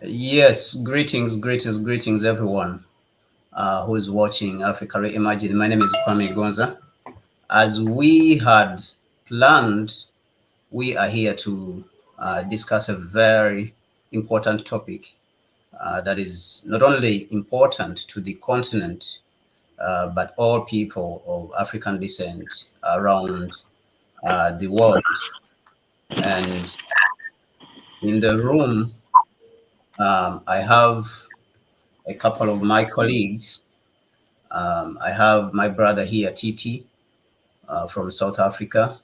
Yes, greetings, everyone who is watching Africa Reimagined. My name is Kwame Gonza. As we had planned, we are here to discuss a very important topic that is not only important to the continent, but all people of African descent around the world. And in the room, I have a couple of my colleagues. I have my brother here, Titi, from South Africa,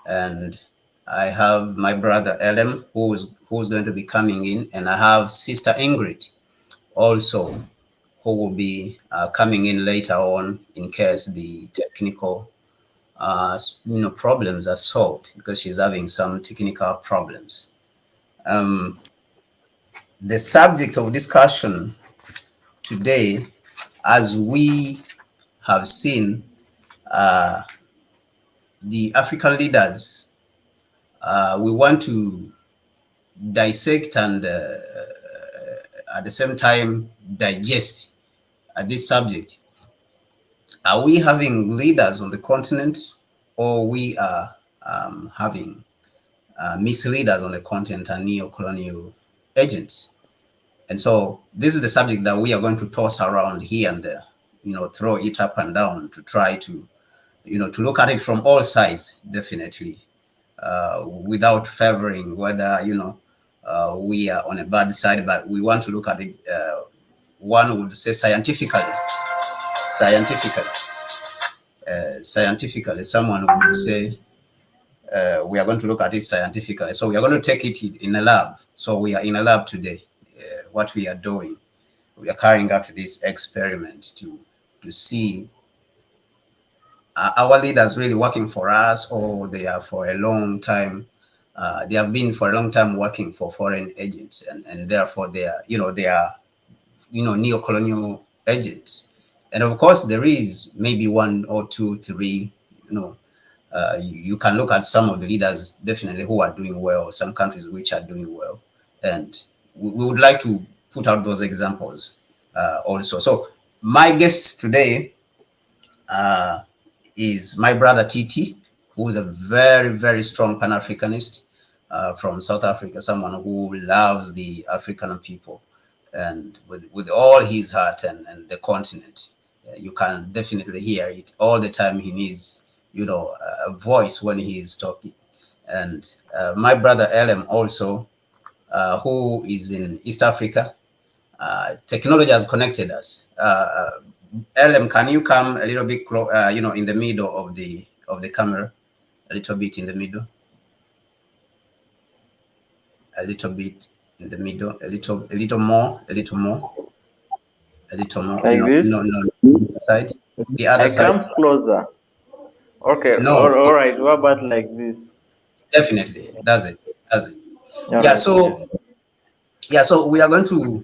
and I have my brother Elem, who's going to be coming in, and I have Sister Ingrid also, who will be coming in later on in case the technical problems are solved, because she's having some technical problems. Um, the subject of discussion today, as we have seen, uh, the African leaders, we want to dissect and at the same time digest this subject. Are we having leaders on the continent, or we are having misleaders on the continent and neo-colonial agents? And so this is the subject that we are going to toss around here and there, throw it up and down to try to, to look at it from all sides, definitely. Without favoring whether we are on a bad side, but we want to look at it. One would say scientifically. Scientifically, someone would say we are going to look at it scientifically. So we are going to take it in a lab. So we are in a lab today. What we are doing, we are carrying out this experiment to see our leaders really working for us, or they are for a long time. They have been for a long time working for foreign agents, and therefore they are, neo-colonial agents. And of course, there is maybe one or two, three, you can look at some of the leaders definitely who are doing well, some countries which are doing well. And we would like to put out those examples also. So my guest today is my brother Titi, who is a very, very strong Pan-Africanist from South Africa, someone who loves the African people and with all his heart and the continent. You can definitely hear it all the time. He needs, a voice when he is talking. And my brother Elem also, who is in East Africa. Technology has connected us. Elem, can you come a little bit, in the middle of the camera, a little bit in the middle, a little bit in the middle, a little more, a little more, a little more. Like No, this? no, no, no. The other I side. come closer. Okay, No, all right. What about like this? definitely. That's it. That's it. All Yeah. right, So yes. yeah. So we are going to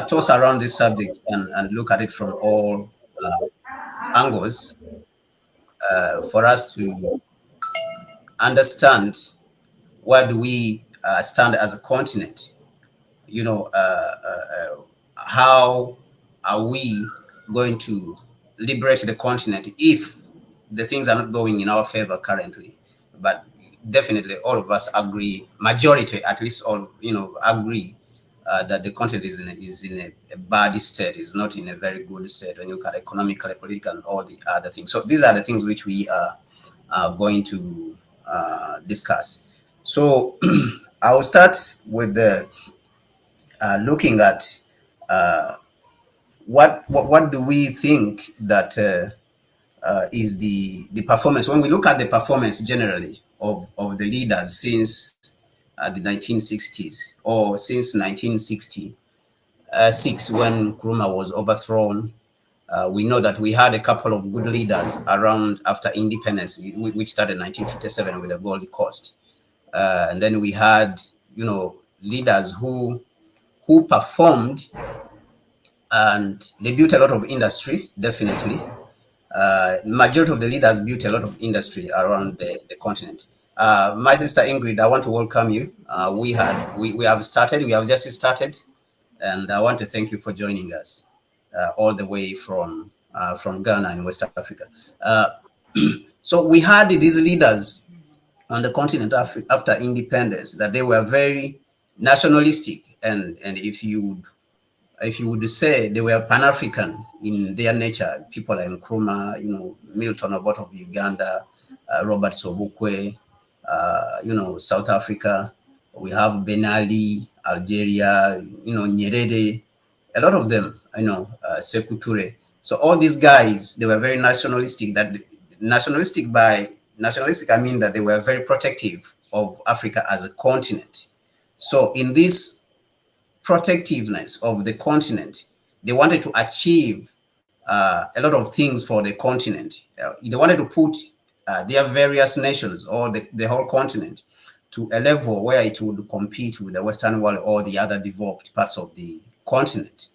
toss around this subject and look at it from all angles for us to understand where do we stand as a continent. How are we going to liberate the continent if the things are not going in our favor currently? But definitely all of us agree, majority at least all, agree that the continent is in a bad state, is not in a very good state when you look at economically, political, and all the other things. So these are the things which we are going to discuss. So I'll start with the looking at what do we think that is the performance, when we look at the performance generally of the leaders since the 1960s, or since 1966 when Nkrumah was overthrown. We know that we had a couple of good leaders around after independence, which started in 1957 with the Gold Coast. And then we had, leaders who performed, and they built a lot of industry, definitely. Majority of the leaders built a lot of industry around the continent. My sister Ingrid, I want to welcome you. We have started. We have just started, and I want to thank you for joining us all the way from Ghana in West Africa. Uh, so we had these leaders on the continent after independence that they were very nationalistic, and if you would say they were Pan-African in their nature, people like Nkrumah, Milton Obote of Uganda, Robert Sobukwe, South Africa. We have Ben Ali, Algeria, Nyerere, a lot of them, Sekou Toure. So all these guys, they were very nationalistic. Nationalistic, I mean that they were very protective of Africa as a continent. So in this protectiveness of the continent, they wanted to achieve a lot of things for the continent. They wanted to put their various nations or the whole continent to a level where it would compete with the Western world or the other developed parts of the continent.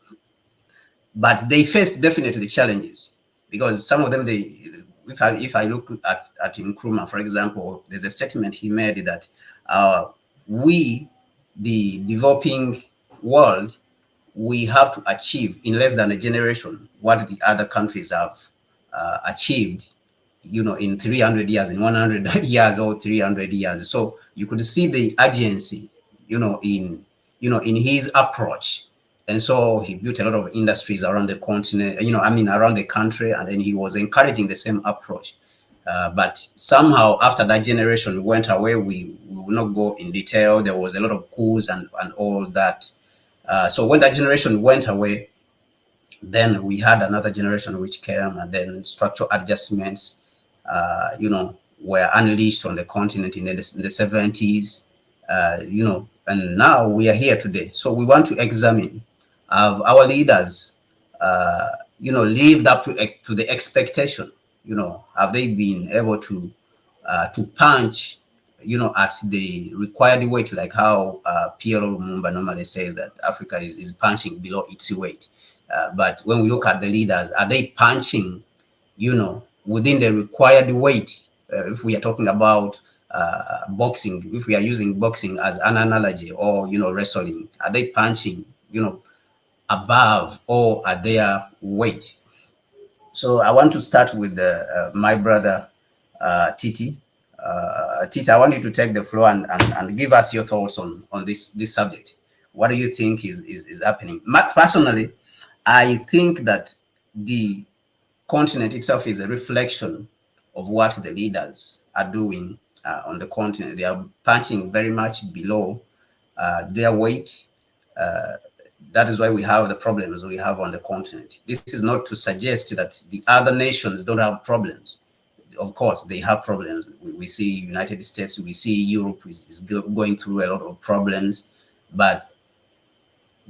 But they faced definitely challenges because some of them, if I look at Nkrumah, for example, there's a statement he made that we, the developing world, we have to achieve in less than a generation what the other countries have achieved, in 300 years, in 100 years or 300 years. So you could see the urgency, in his approach. And so he built a lot of industries around the continent, around the country, and then he was encouraging the same approach. But somehow after that generation went away, we will not go in detail. There was a lot of coups and all that. So when that generation went away, then we had another generation which came, and then structural adjustments, were unleashed on the continent in the 70s, and now we are here today. So we want to examine, have our leaders, lived up to the expectation? Have they been able to punch, at the required weight, like how PLO Lumumba normally says that Africa is punching below its weight. But when we look at the leaders, are they punching, within the required weight? If we are talking about boxing, if we are using boxing as an analogy, or, wrestling, are they punching, above or at their weight? So I want to start with my brother, Titi. Titi, I want you to take the floor and give us your thoughts on this subject. What do you think is happening? Personally, I think that the continent itself is a reflection of what the leaders are doing on the continent. They are punching very much below their weight. That is why we have the problems we have on the continent. This is not to suggest that the other nations don't have problems. Of course, they have problems. We see United States, we see Europe is going through a lot of problems, but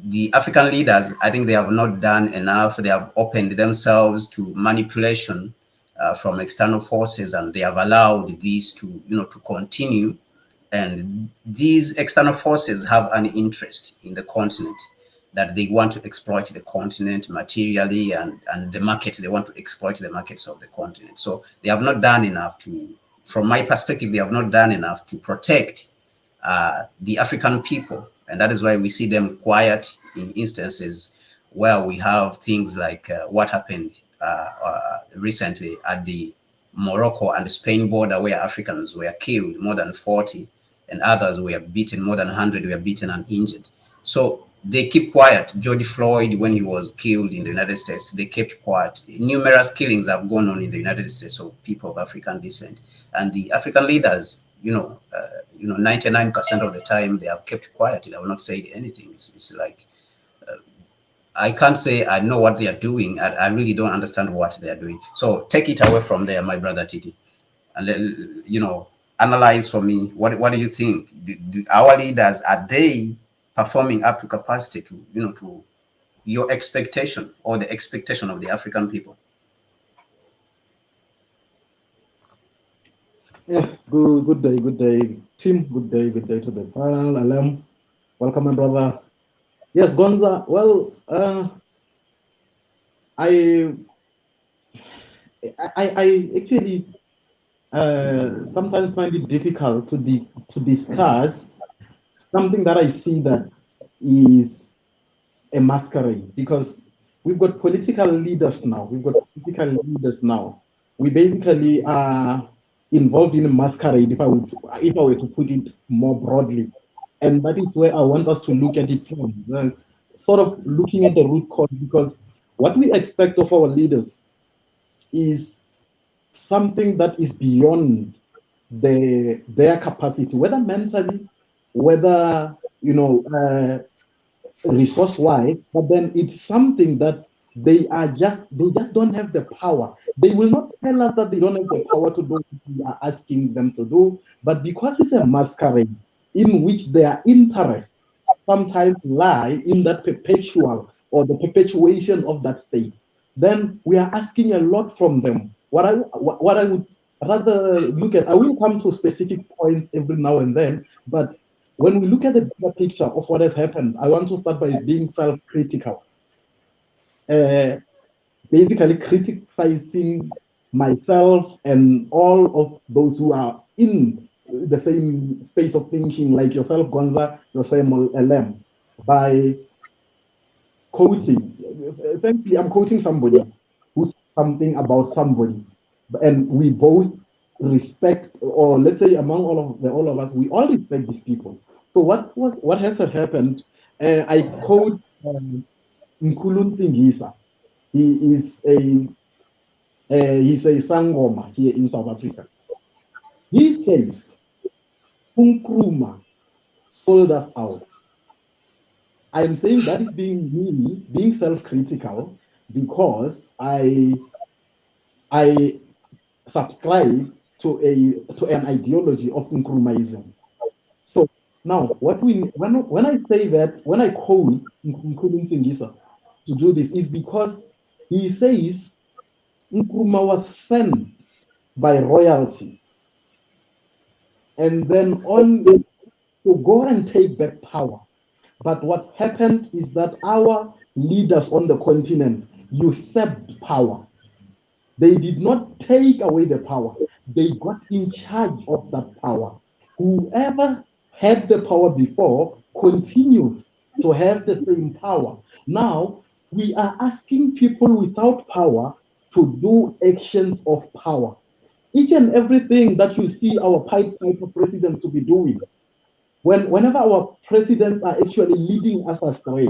the African leaders, I think they have not done enough. They have opened themselves to manipulation from external forces, and they have allowed these to continue. And these external forces have an interest in the continent, that they want to exploit the continent materially, and the markets, they want to exploit the markets of the continent. So they have not done enough from my perspective, they have not done enough to protect the African people. And that is why we see them quiet in instances where we have things like what happened recently at the Morocco and Spain border, where Africans were killed, more than 40, and others were beaten, more than 100 were beaten and injured. So they keep quiet. George Floyd, when he was killed in the United States, they kept quiet. Numerous killings have gone on in the United States of people of African descent, and the African leaders, 99% of the time they have kept quiet. They have not said anything. It's like I can't say I know what they are doing. I really don't understand what they are doing. So take it away from there, my brother Titi, and then, analyze for me. What do you think? Do our leaders, are they performing up to capacity to your expectation or the expectation of the African people? Yeah, good day, team. Good day to the panel. Alam, welcome, my brother. Yes, Gonza. Well, I actually sometimes find it difficult to discuss something that I see that is a masquerade, because we've got political leaders now. We've got political leaders now. We basically are involved in a masquerade, if I were to put it more broadly. And that is where I want us to look at it from, sort of looking at the root cause, because what we expect of our leaders is something that is beyond their capacity, whether mentally, whether resource wise, but then it's something that they just don't have the power. They will not tell us that they don't have the power to do what we are asking them to do, but because it's a masquerade in which their interests sometimes lie in that perpetual or the perpetuation of that state, then we are asking a lot from them. What I would rather look at, I will come to specific points every now and then, but when we look at the bigger picture of what has happened, I want to start by being self-critical. Basically criticizing myself and all of those who are in the same space of thinking, like yourself, Gonza, yourself, LM, by quoting. Essentially, I'm quoting somebody who's something about somebody, and we both respect, or let's say among all of us, we all respect these people. So what has happened? I quote Nkulun Tingisa. He is he's a Sangoma here in South Africa. He says, Nkrumah sold us out. I'm saying that is being self-critical, because I subscribe to an ideology of Nkrumahism. So now, when I say that, when I quote Nkulun Tingisa to do this, is because he says Nkrumah was sent by royalty, and then on to go and take back power. But what happened is that our leaders on the continent usurped power. They did not take away the power, they got in charge of that power. Whoever had the power before continues to have the same power. Now, we are asking people without power to do actions of power. Each and everything that you see our Pied Piper presidents to be doing, whenever our presidents are actually leading us astray,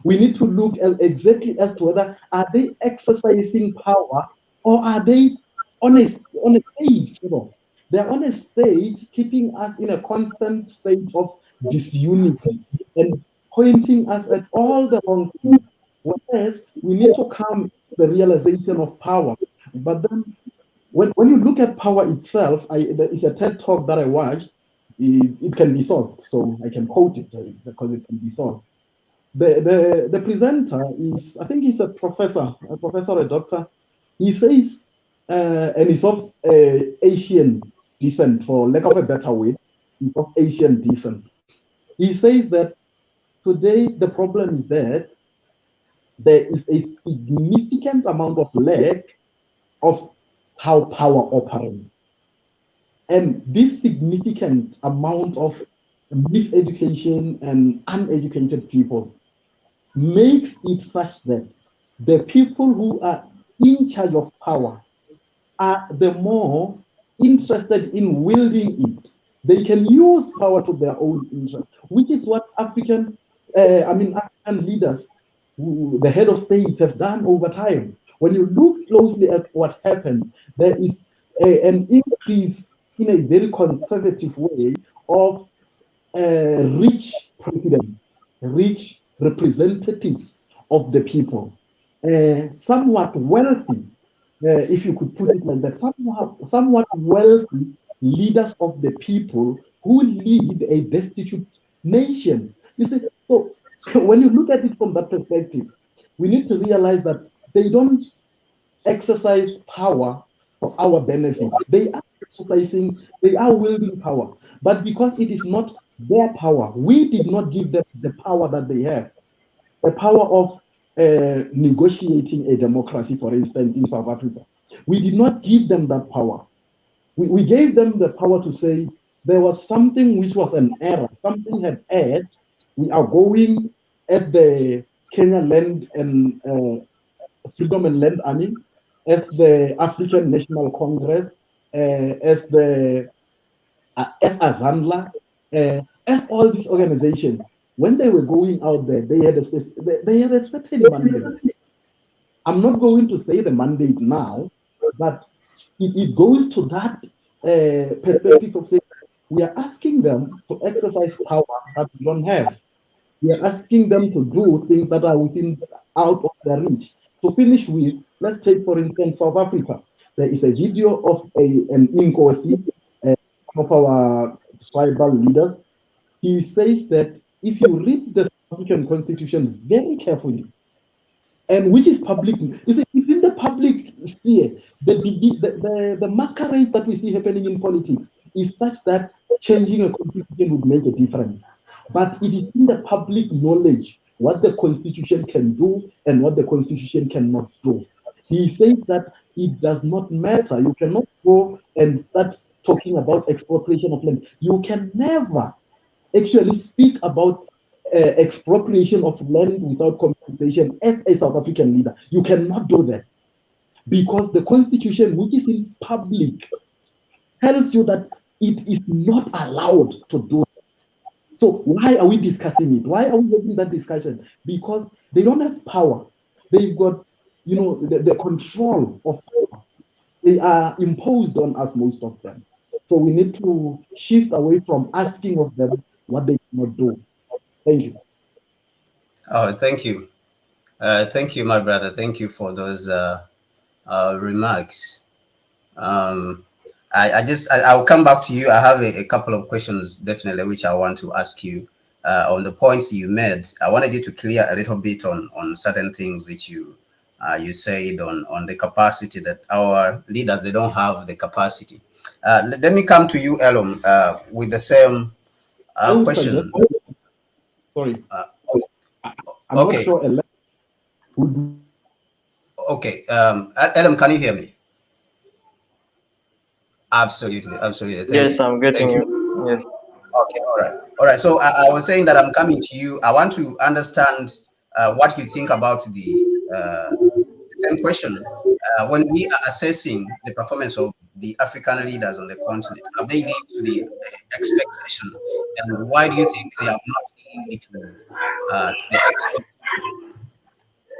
we need to look at exactly as to whether are they exercising power, or are they on a stage, they're on a stage keeping us in a constant state of disunity and pointing us at all the wrong things. Whereas we need to come to the realization of power. But then when you look at power itself, there is a TED talk that I watched. It can be solved, so I can quote it because it can be solved. The presenter is, I think he's a professor, a doctor. He says, and he's of Asian descent, for lack of a better word, he's of Asian descent. He says that today the problem is that there is a significant amount of lack of how power operates. And this significant amount of miseducation and uneducated people makes it such that the people who are in charge of power are the more interested in wielding it. They can use power to their own interest, which is what African leaders, the head of states, have done over time. When you look closely at what happened, there is an increase in a very conservative way of rich presidents, rich representatives of the people, somewhat wealthy, if you could put it like that, somewhat wealthy leaders of the people who lead a destitute nation. You see, so when you look at it from that perspective, we need to realize that they don't exercise power for our benefit. They are wielding power, but because it is not their power, we did not give them the power that they have, the power of negotiating a democracy, for instance, in South Africa. We did not give them that power. we gave them the power to say there was something which was an error, something had erred. We are going as the Kenya Land and Freedom and Land Army, as the African National Congress, as the as Azandla, as all these organizations. When they were going out there, they had a certain mandate. I'm not going to say the mandate now, but it goes to that perspective of saying we are asking them to exercise power that we don't have. We are asking them to do things that are within out of their reach. To finish with, let's take for instance South Africa. There is a video of an Inkosi, one of our tribal leaders. He says that if you read the South African Constitution very carefully, and which is public, you see, within the public sphere, the masquerade that we see happening in politics is such that changing a constitution would make a difference. But it is in the public knowledge what the constitution can do and what the constitution cannot do. He says that it does not matter. You cannot go and start talking about expropriation of land. You can never actually speak about expropriation of land without compensation as a South African leader. You cannot do that because the constitution, which is in public, tells you that it is not allowed to do that. So why are we discussing it? Why are we having that discussion? Because they don't have power. They've got, the control of power. They are imposed on us, most of them. So we need to shift away from asking of them what they cannot do. Thank you. Oh, thank you. Thank you, my brother. Thank you for those remarks. Um, I'll come back to you. I have a couple of questions definitely which I want to ask you on the points you made. I wanted you to clear a little bit on certain things which you said on the capacity that our leaders, they don't have the capacity. Let me come to you, Elom, with the same I would suggest, question. sorry, Uh, I'm not okay, sure would okay. Elom, can you hear me? Absolutely, absolutely. Thank Yes, you. I'm getting Thank you. you. Yes. Okay, all right. All right. So I was saying that I'm coming to you. I want to understand what you think about the same question. When we are assessing the performance of the African leaders on the continent, have they lived to the expectation? And why do you think they have not lived to the expectation?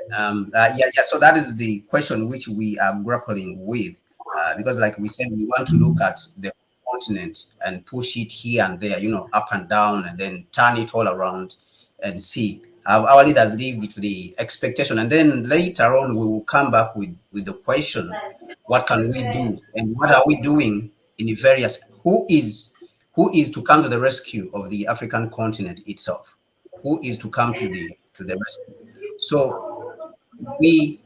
Yeah. So that is the question which we are grappling with, because, like we said, we want to look at the continent and push it here and there, up and down, and then turn it all around and see how our leaders lived to the expectation. And then later on, we will come back with the question: what can we do, and what are we doing in the various? Who is to come to the rescue of the African continent itself? Who is to come to the rescue? So we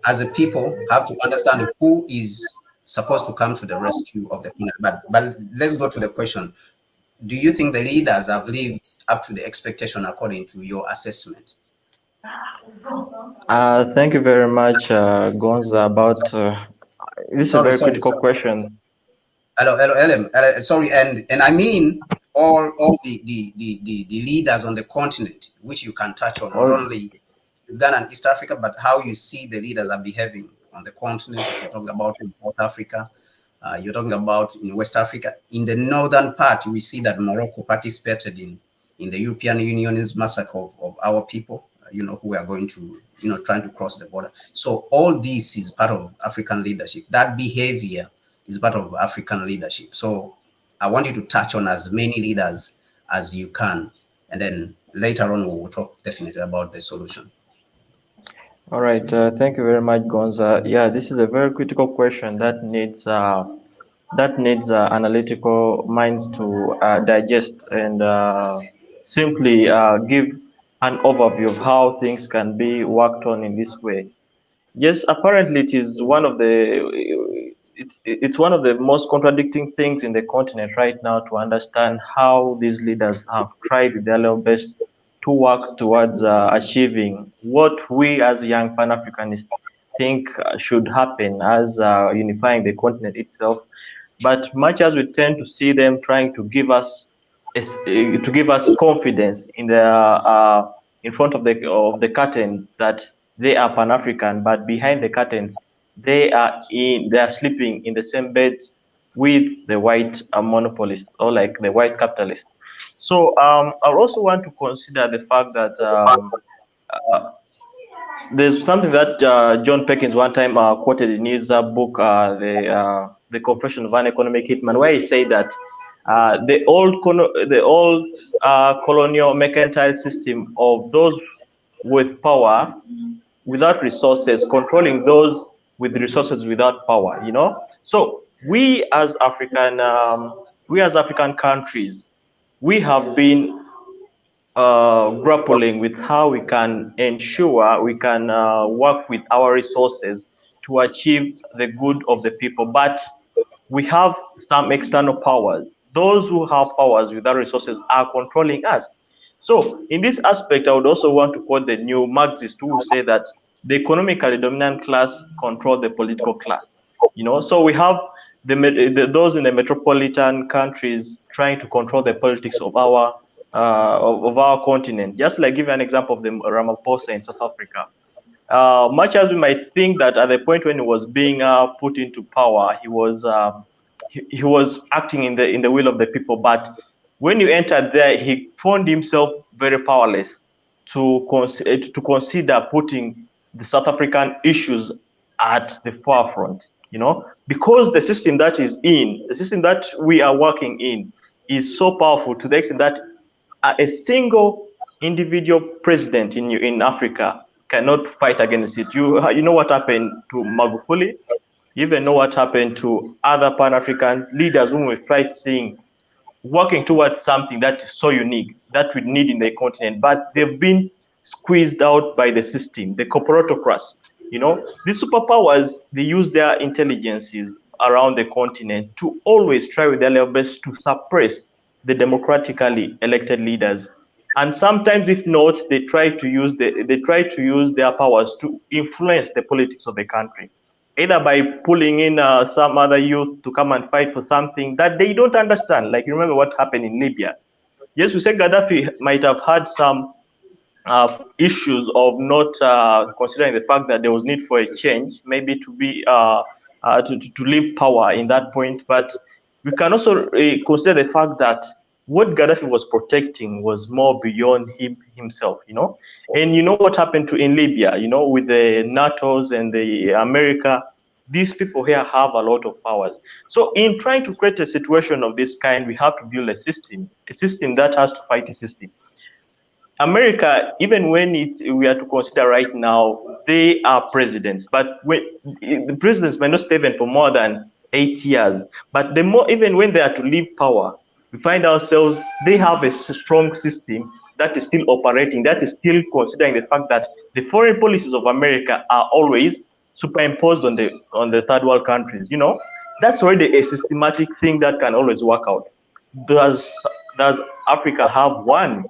as a people have to understand who is supposed to come to the rescue of the planet. But let's go to the question. Do you think the leaders have lived up to the expectation according to your assessment? Thank you very much, Gonza, about this is a Sorry, very sorry, critical sorry. question. Hello, hello, hello. Sorry, and I mean all the leaders on the continent, which you can touch on, not All, only Uganda and East Africa, but how you see the leaders are behaving on the continent. If you're talking about in South Africa, you're talking about in West Africa. In the northern part, we see that Morocco participated in the European Union's massacre of our people, who are going to, trying to cross the border. So all this is part of African leadership. That behavior is part of African leadership. So I want you to touch on as many leaders as you can. And then later on, we will talk definitely about the solution. all right. Thank you very much, Gonza. Yeah, this is a very critical question that needs analytical minds to digest and simply give an overview of how things can be worked on in this way. Yes, apparently it is one of it's one of the most contradicting things in the continent right now to understand how these leaders have tried their level best to work towards achieving what we as young Pan-Africanists think should happen as unifying the continent itself. but much as we tend to see them trying to give us confidence in front of the curtains that they are Pan-African, but behind the curtains they are sleeping in the same bed with the white monopolist, or like the white capitalist. So I also want to consider the fact that uh, there's something that John Perkins one time quoted in his book, the Confession of an Economic Hitman, where he said that the old colonial mercantile system of those with power without resources controlling those with resources without power. So we as African countries, we have been grappling with how we can ensure we can work with our resources to achieve the good of the people. But we have some external powers. Those who have powers without resources are controlling us. So in this aspect, I would also want to quote the new Marxist who say that the economically dominant class control the political class. So we have those in the metropolitan countries trying to control the politics of our continent. Just like give an example of the Ramaphosa in South Africa. Much as we might think that at the point when he was being put into power, he was acting in the will of the people, but when you entered there, he found himself very powerless to consider putting the South African issues at the forefront. Because the system that we are working in, is so powerful to the extent that a single individual president in Africa cannot fight against it. You know what happened to Magufuli? You even know what happened to other Pan-African leaders whom we tried seeing working towards something that is so unique that we need in the continent, but they've been squeezed out by the system, the corporatocrats. These superpowers, they use their intelligences around the continent to always try with their level best to suppress the democratically elected leaders. And sometimes, if not, they try to use their powers to influence the politics of the country, either by pulling in some other youth to come and fight for something that they don't understand. Like, remember what happened in Libya. Yes, we said Gaddafi might have had some issues of not considering the fact that there was need for a change, maybe to be to leave power in that point. But we can also consider the fact that what Gaddafi was protecting was more beyond himself. And you know what happened in Libya, with the NATOs and the America. These people here have a lot of powers. So in trying to create a situation of this kind, we have to build a system that has to fight a system. America, even when we are to consider right now, they are presidents, but the presidents may not stay even for more than 8 years. But even when they are to leave power, we find ourselves, they have a strong system that is still operating, that is still considering the fact that the foreign policies of America are always superimposed on the third world countries. That's already a systematic thing that can always work out. Does Africa have one?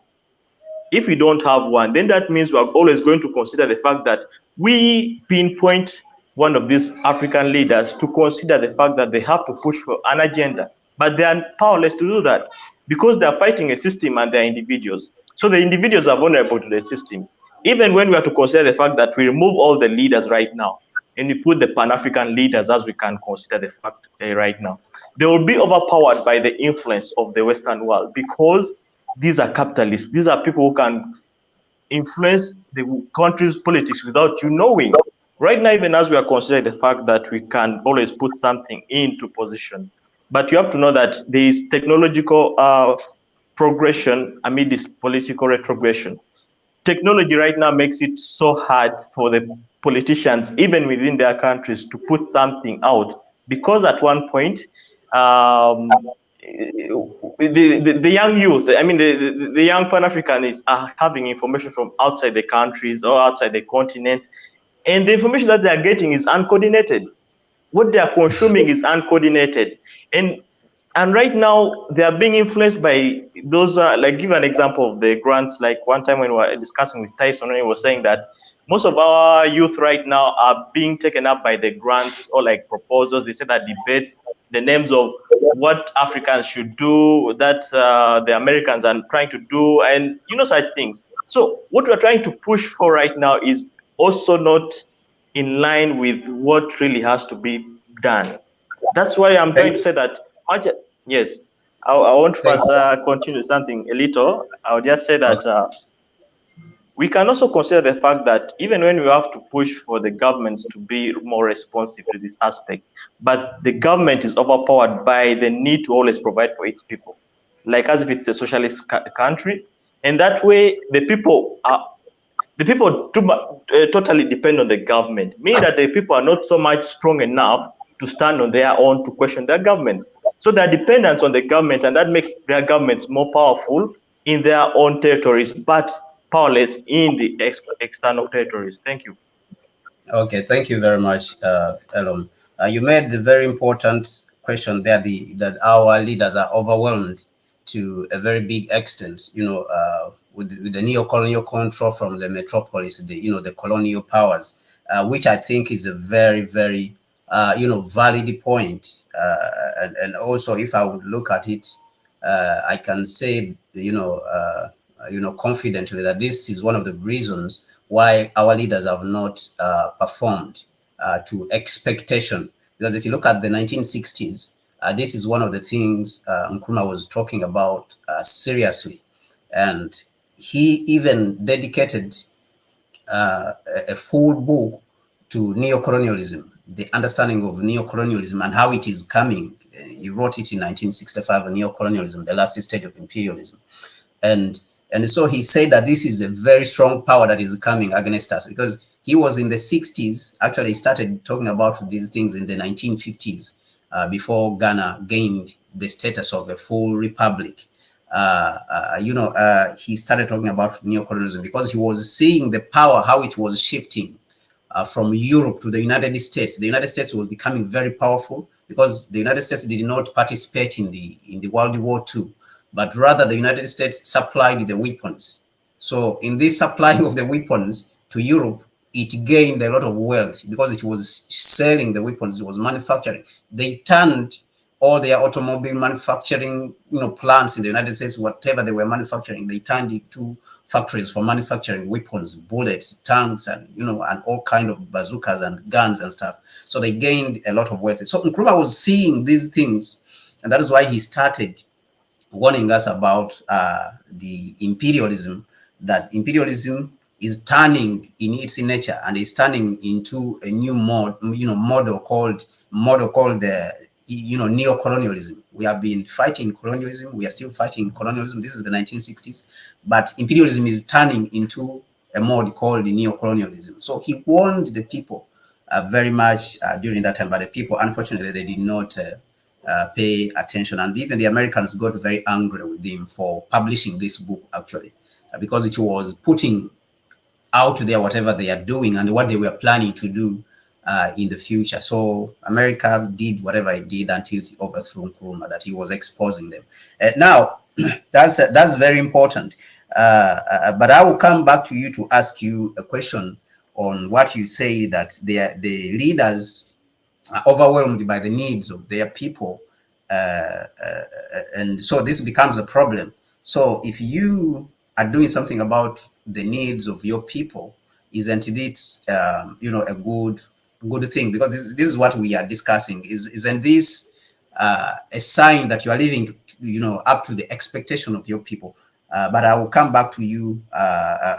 If we don't have one, then that means we are always going to consider the fact that we pinpoint one of these African leaders to consider the fact that they have to push for an agenda, but they are powerless to do that because they are fighting a system and they are individuals. So the individuals are vulnerable to the system. Even when we are to consider the fact that we remove all the leaders right now and we put the Pan-African leaders, as we can consider the fact right now, they will be overpowered by the influence of the Western world because these are capitalists. These are people who can influence the country's politics without you knowing. Right now, even as we are considering the fact that we can always put something into position, but you have to know that there is technological progression amid this political retrogression. Technology right now makes it so hard for the politicians, even within their countries, to put something out because at one point, the young youth, I mean, the young Pan-Africanists are having information from outside the countries or outside the continent, and the information that they are getting is uncoordinated. What they are consuming is uncoordinated, and right now they are being influenced by those. Like, give an example of the grants. Like one time when we were discussing with Tyson, he was saying that most of our youth right now are being taken up by the grants or like proposals. They say that debates the names of what Africans should do, that the Americans are trying to do, and such things. So what we're trying to push for right now is also not in line with what really has to be done. That's why I'm trying Thank, to say that much. Yes, I want to thank. first continue something a little. I'll just say that Okay. we can also consider the fact that even when we have to push for the governments to be more responsive to this aspect, but the government is overpowered by the need to always provide for its people, like as if it's a socialist country, and that way the people totally depend on the government, meaning that the people are not so much strong enough to stand on their own to question their governments. So they're dependent on the government, and that makes their governments more powerful in their own territories, but powerless in the external territories. Thank you. Okay, thank you very much, Elon. You made the very important question there, that our leaders are overwhelmed to a very big extent, with the neo-colonial control from the metropolis, the colonial powers, which I think is a very, very, valid point. And also, if I would look at it, I can say, confidently that this is one of the reasons why our leaders have not performed to expectation. Because if you look at the 1960s, this is one of the things Nkrumah was talking about seriously. And he even dedicated a full book to neocolonialism, the understanding of neocolonialism and how it is coming. He wrote it in 1965, Neocolonialism, the last stage of imperialism. And so he said that this is a very strong power that is coming against us, because he was in the 60s. Actually, he started talking about these things in the 1950s, before Ghana gained the status of a full republic. He started talking about neocolonialism because he was seeing the power, how it was shifting from Europe to the United States. The United States was becoming very powerful because the United States did not participate in the World War II, but rather the United States supplied the weapons. So in this supply of the weapons to Europe, it gained a lot of wealth because it was selling the weapons, it was manufacturing. They turned all their automobile manufacturing, plants in the United States, whatever they were manufacturing, they turned it to factories for manufacturing weapons, bullets, tanks, and and all kind of bazookas and guns and stuff. So they gained a lot of wealth. So Nkrumah was seeing these things, and that is why he started warning us about the imperialism, that imperialism is turning in its nature and is turning into a new model called neocolonialism. We have been fighting colonialism. We are still fighting colonialism. This is the 1960s, but imperialism is turning into a mode called neocolonialism. So he warned the people very much during that time, but the people, unfortunately, they did not pay attention. And even the Americans got very angry with him for publishing this book, actually, because it was putting out there whatever they are doing and what they were planning to do in the future. So America did whatever it did until it overthrew Nkrumah, that he was exposing them. Now, that's very important. But I will come back to you to ask you a question on what you say, that the leaders are overwhelmed by the needs of their people. And so this becomes a problem. So if you are doing something about the needs of your people, isn't it, a good thing? Because this is what we are discussing. Isn't this a sign that you are living, up to the expectation of your people? But I will come back to you,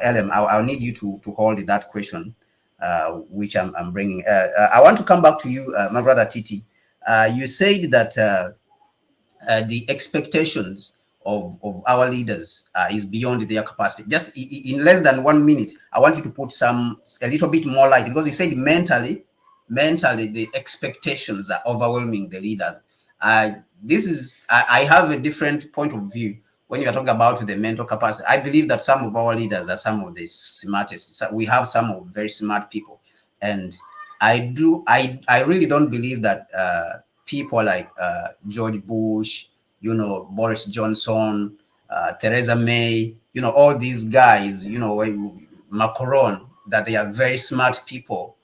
LM. I'll need you to hold that question, which I'm bringing. I want to come back to you, my brother Titi. You said that the expectations of our leaders is beyond their capacity. Just in less than 1 minute, I want you to put a little bit more light, because you said mentally the expectations are overwhelming the leaders. I have a different point of view when you are talking about the mental capacity. I believe that some of our leaders are some of the smartest. So we have some of very smart people, and I really don't believe that people like George Bush, Boris Johnson, Theresa May, all these guys, Macron, that they are very smart people,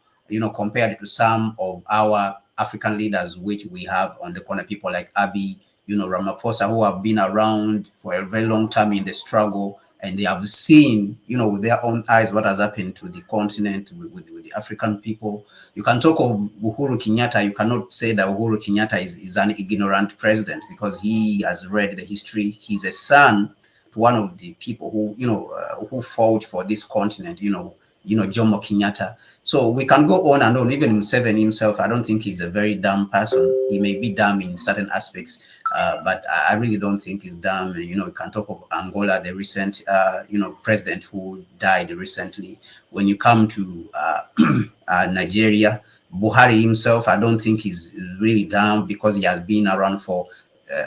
compared to some of our African leaders which we have on the corner, people like Abiy, Ramaphosa, who have been around for a very long time in the struggle, and they have seen, with their own eyes what has happened to the continent with the African people. You can talk of Uhuru Kenyatta. You cannot say that Uhuru Kenyatta is an ignorant president, because he has read the history. He's a son to one of the people who fought for this continent, Jomo Kenyatta. So we can go on and on. Even Museveni himself, I don't think he's a very dumb person. He may be dumb in certain aspects, but I really don't think he's dumb. You can talk of Angola, the recent, president who died recently. When you come to Nigeria, Buhari himself, I don't think he's really dumb, because he has been around for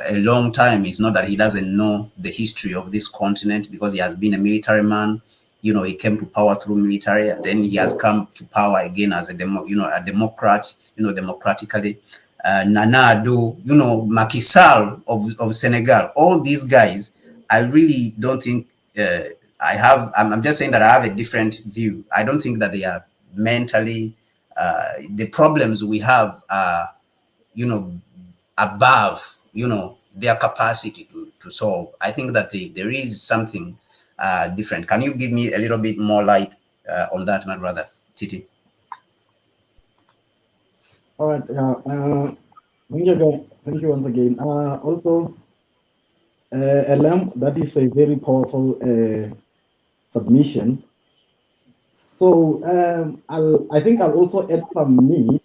a long time. It's not that he doesn't know the history of this continent, because he has been a military man. He came to power through military, and then he has come to power again as a democrat, democratically. Nana Addo, Macky Sall of Senegal, all these guys, I really don't think I'm just saying that I have a different view. I don't think that they are mentally, the problems we have are, above, their capacity to solve. I think that there is something different. Can you give me a little bit more light on that, my brother Titi? All right. Thank you once again. Also, LM, that is a very powerful submission. So I think I'll also add some meat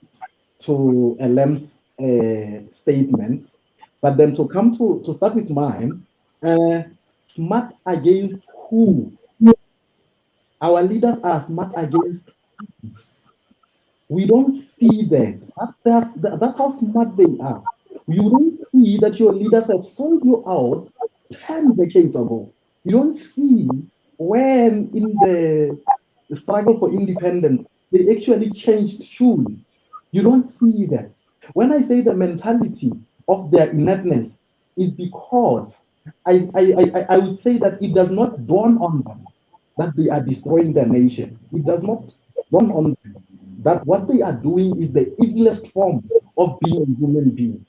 to LM's statement, but then to come to start with mine, smart against who? Our leaders are smart against us. We don't see them. That's how smart they are. You don't see that your leaders have sold you out 10 decades ago. You don't see when in the struggle for independence, they actually changed tune. You don't see that. When I say the mentality of their inertness is because I would say that it does not dawn on them that they are destroying their nation. It does not dawn on them that what they are doing is the evilest form of being a human being.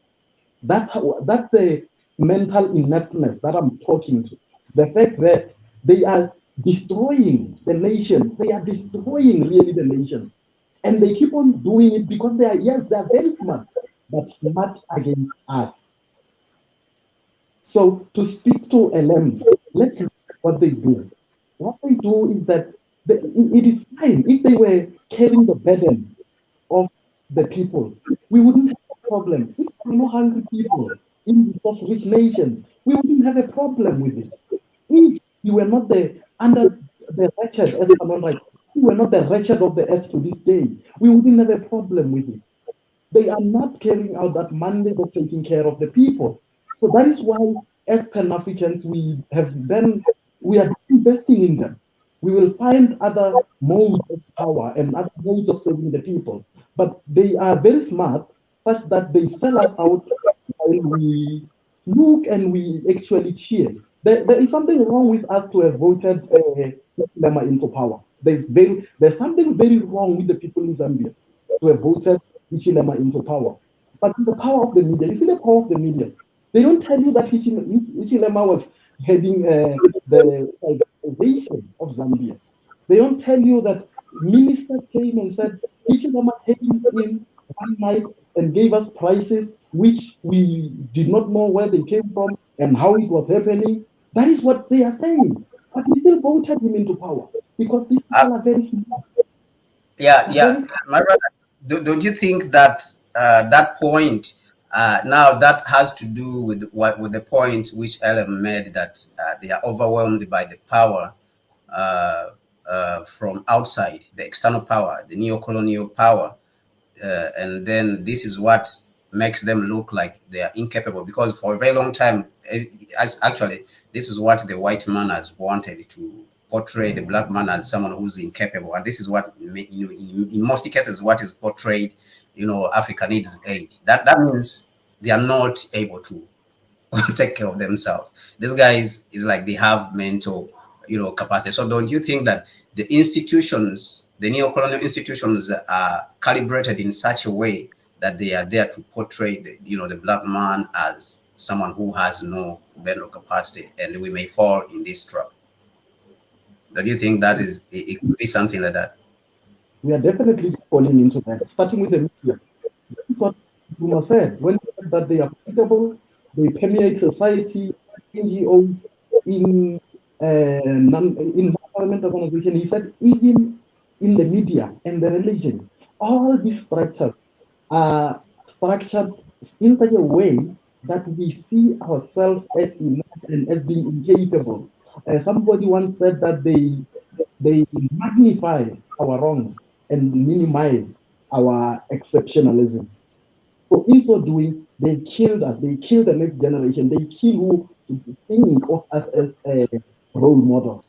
That's the mental inertness that I'm talking to. The fact that they are destroying the nation, they are destroying really the nation. And they keep on doing it because they are very smart, but smart against us. So to speak to LMs, let's look at what they do. What they do is that it is fine if they were carrying the burden of the people. We wouldn't have a problem. If there were no hungry people in rich nations, we wouldn't have a problem with it. If you were not under the wretched, as someone like, we were not the wretched of the earth to this day, we wouldn't have a problem with it. They are not carrying out that mandate of taking care of the people. So that is why, as Pan-Africans, we are investing in them. We will find other modes of power and other modes of serving the people. But they are very smart, such that they sell us out while we look and we actually cheer. There is something wrong with us to have voted Lema into power. There's something very wrong with the people in Zambia to have voted Hichilema into power. But the power of the media, you see the power of the media. They don't tell you that Hichilema was heading the salvation of Zambia. They don't tell you that ministers came and said Hichilema came in one night and gave us prices which we did not know where they came from and how it was happening. That is what they are saying. But we still voted him into power because these people are very smart. Yeah. My brother, don't you think that that point now that has to do with the point which Ellen made, that they are overwhelmed by the power from outside, the external power, the neocolonial power, and then this is what makes them look like they are incapable, because for a very long time, actually, this is what the white man has wanted, to portray the black man as someone who's incapable, and this is what, in most cases, what is portrayed. Africa needs aid. That means they are not able to take care of themselves. These guys is like they have mental, capacity. So don't you think that the institutions, the neocolonial institutions, are calibrated in such a way that they are there to portray the black man as someone who has no mental capacity, and we may fall in this trap. Do you think that it could be something like that? We are definitely falling into that, starting with the media. What Nkrumah said when he said that they are profitable, they permeate society, NGOs, in non-government organization. He said even in the media and the religion, all these structures are structured in such a way that we see ourselves as inept and as being incapable. Somebody once said that they magnify our wrongs and minimize our exceptionalism. So in so doing, they killed us. They killed the next generation. They kill who think of us as a role model.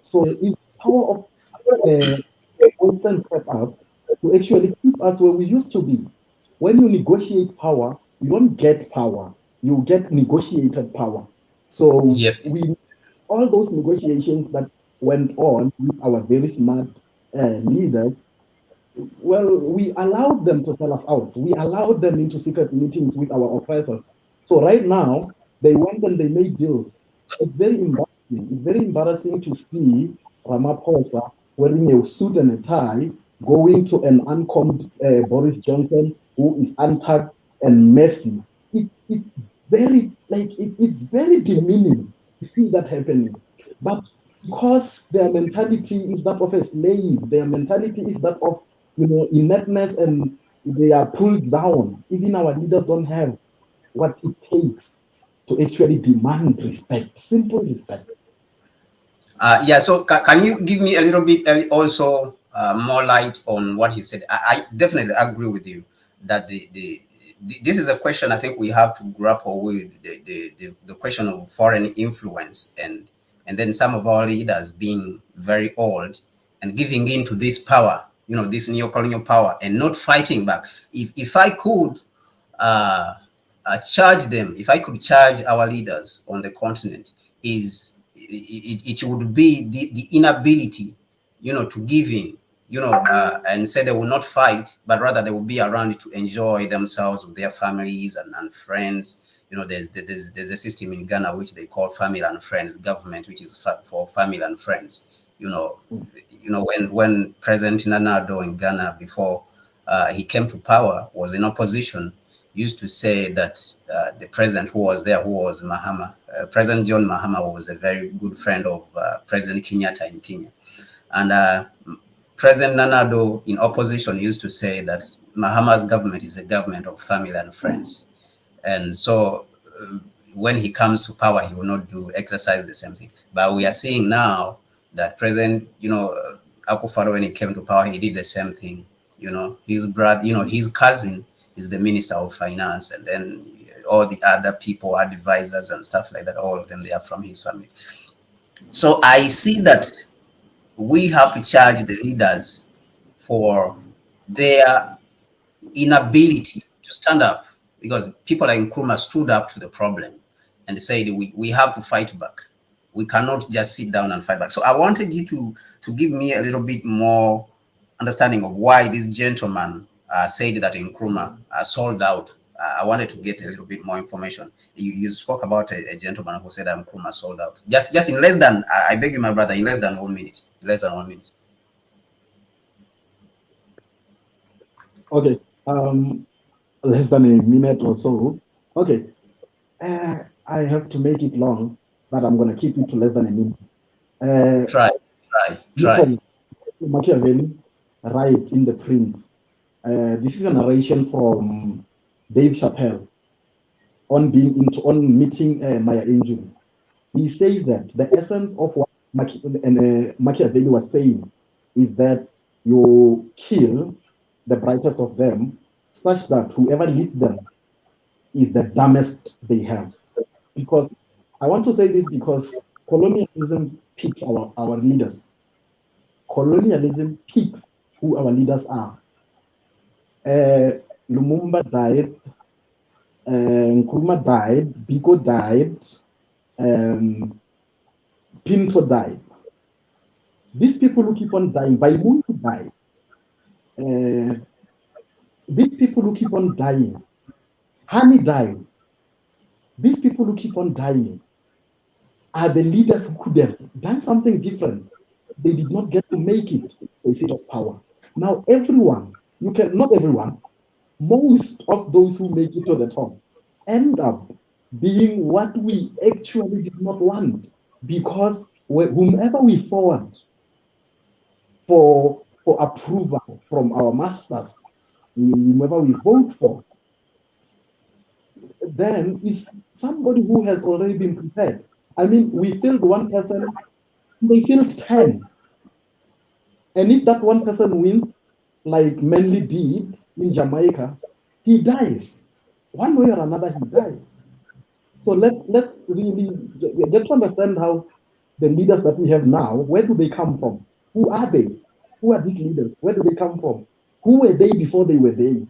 So it's power of constant step up to actually keep us where we used to be. When you negotiate power, you don't get power. You get negotiated power. So Yes. we all those negotiations that went on with our very smart leaders, well, we allowed them to sell us out. We allowed them into secret meetings with our oppressors. So right now, they went and they made deals. It's very embarrassing. It's very embarrassing to see Ramaphosa wearing a suit and a tie, going to an uncombed Boris Johnson who is untucked and messy. It's very it's very demeaning to see that happening. But because their mentality is that of a slave, their mentality is that of ineptness, and they are pulled down. Even our leaders don't have what it takes to actually demand respect, simple respect. Yeah, so can you give me a little bit also more light on what he said? I definitely agree with you that this is a question I think we have to grapple with, the question of foreign influence, and then some of our leaders being very old and giving in to this power, this neo-colonial power, and not fighting back. If I could charge them, if I could charge our leaders on the continent, is it would be the inability, to give in, and say they will not fight, but rather they will be around to enjoy themselves with their families and friends. There's a system in Ghana which they call family and friends government, which is for family and friends. When President Nana Addo in Ghana, before he came to power, was in opposition, used to say that the president who was there, who was Mahama, President John Mahama, was a very good friend of President Kenyatta in Kenya. And President Nana Addo, in opposition, used to say that Mahama's government is a government of family and friends. And so when he comes to power, he will not exercise the same thing. But we are seeing now that President, Akufo-Addo, when he came to power, he did the same thing. His brother, his cousin is the Minister of Finance, and then all the other people, advisors and stuff like that, all of them, they are from his family. So I see that we have to charge the leaders for their inability to stand up, because people like Nkrumah stood up to the problem and said we have to fight back. We cannot just sit down and fight back. So I wanted you to give me a little bit more understanding of why this gentleman said that Nkrumah sold out. I wanted to get a little bit more information. You spoke about a gentleman who said Nkrumah sold out. Just in less than, I beg you, my brother, in less than 1 minute. Less than 1 minute. Okay, less than a minute or so. Okay, I have to make it long, but I'm going to keep it to less than a minute. Try. Machiavelli writes in The Prince. This is a narration from Dave Chappelle on meeting Maya Angelou. He says that the essence of what Machiavelli was saying is that you kill the brightest of them, such that whoever leads them is the dumbest they have. Because I want to say this because colonialism picks our leaders. Colonialism picks who our leaders are. Lumumba died, Nkrumah died, Biko died, Pinto died. These people who keep on dying, Baimuntu died. these people who keep on dying, Honey died. These people who keep on dying are the leaders who could have done something different. They did not get to make it a seat of power. Now, everyone, you can, not everyone, most of those who make it to the top end up being what we actually did not want, because whomever we forward for approval from our masters, whomever we vote for, then is somebody who has already been prepared. I mean, we filled one person, they filled 10. And if that one person wins, like Manly did in Jamaica, he dies. One way or another, he dies. So let's really get to understand how the leaders that we have now, where do they come from? Who are they? Who are these leaders? Where do they come from? Who were they before they were they?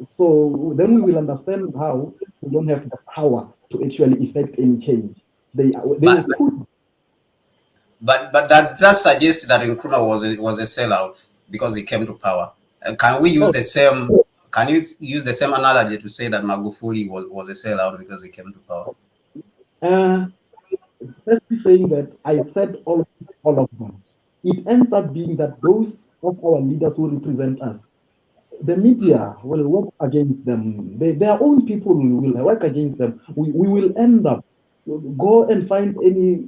So then we will understand how we don't have the power to actually effect any change. They But could. but that suggests that Nkrumah was a sellout because he came to power. Can we use No, the same? Can you use the same analogy to say that Magufuli was a sellout because he came to power? let's be saying that I said all of them. It ends up being that those of our leaders who represent us, the media will work against them. Their own people will work against them. We will end up go and find any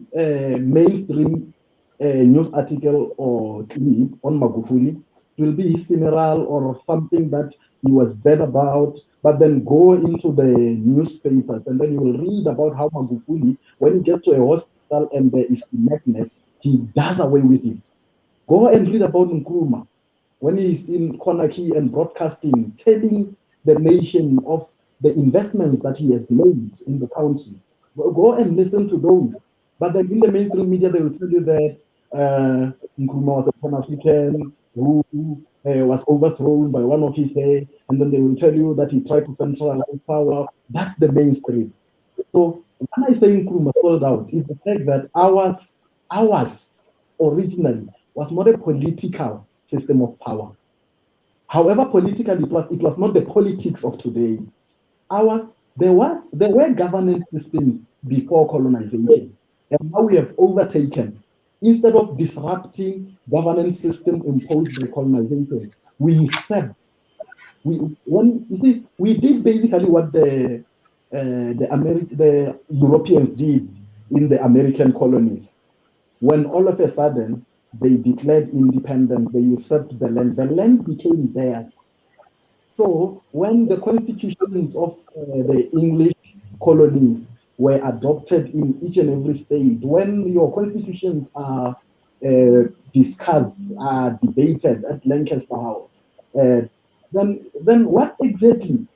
mainstream news article or clip on Magufuli. It will be his funeral or something that he was dead about. But then go into the newspapers and then you will read about how Magufuli, when he gets to a hospital and there is madness, he does away with it. Go and read about Nkrumah when he's in Conakry and broadcasting, telling the nation of the investments that he has made in the country. Go and listen to those. But then in the mainstream media, they will tell you that Nkrumah was a Pan African who was overthrown by one of his hair, and then they will tell you that he tried to centralize power. That's the mainstream. So when I say Nkrumah sold out, is the fact that ours originally was not a political system of power. However political it was not the politics of today. Ours, there were governance systems before colonization, and now we have overtaken. Instead of disrupting governance system imposed by colonization, we said when you see we did basically what the Europeans did in the American colonies. When all of a sudden they declared independence, they usurped the land became theirs. So when the constitutions of the English colonies were adopted in each and every state, when your constitutions are discussed, are debated at Lancaster House, uh, then what exactly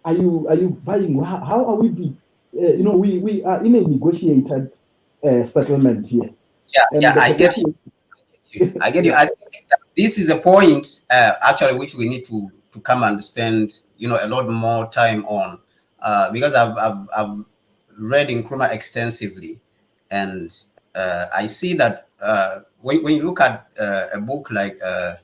are you buying? How are we? We are in a negotiated settlement here, Yeah, and yeah, the I get you. negotiation. I get you. Yeah. I think that this is a point actually which we need to come and spend a lot more time on because I've read Nkrumah extensively, and I see that when you look at a book like uh,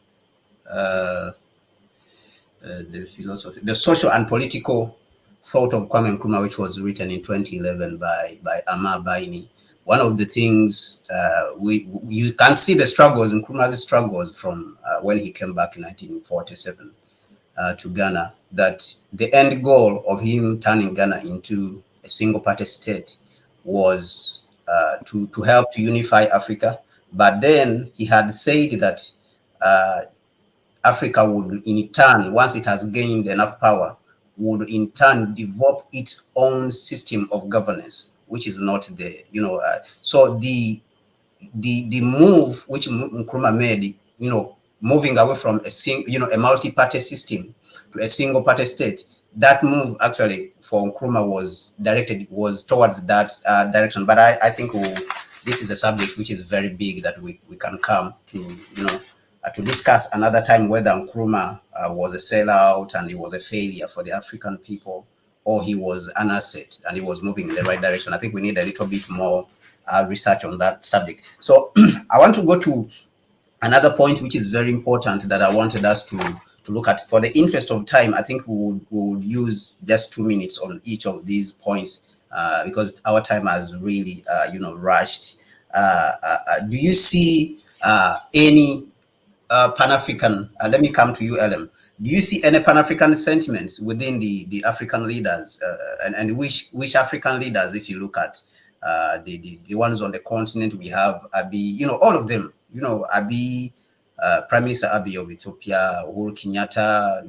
the philosophy, the social and political thought of Kwame Nkrumah, which was written in 2011 by Amar Baini. One of the things you can see the struggles, Nkrumah's struggles from when he came back in 1947 to Ghana, that the end goal of him turning Ghana into a single party state was to help to unify Africa. But then he had said that Africa would in turn, once it has gained enough power, would in turn develop its own system of governance, which is not so the move which Nkrumah made, moving away from a multi-party system to a single party state, that move actually for Nkrumah was towards that direction. But I think this is a subject which is very big that we can come to, to discuss another time whether Nkrumah was a sellout and he was a failure for the African people, or he was an asset and he was moving in the right direction. I think we need a little bit more research on that subject. So I want to go to another point which is very important that I wanted us to look at. For the interest of time, I think we would use just 2 minutes on each of these points because our time has really, rushed. Do you see any Pan-African? Let me come to you, Ellen. Do you see any Pan-African sentiments within the African leaders, and which African leaders, if you look at the ones on the continent, we have Abiy, all of them, Abiy, Prime Minister Abiy of Ethiopia, Uhuru Kenyatta,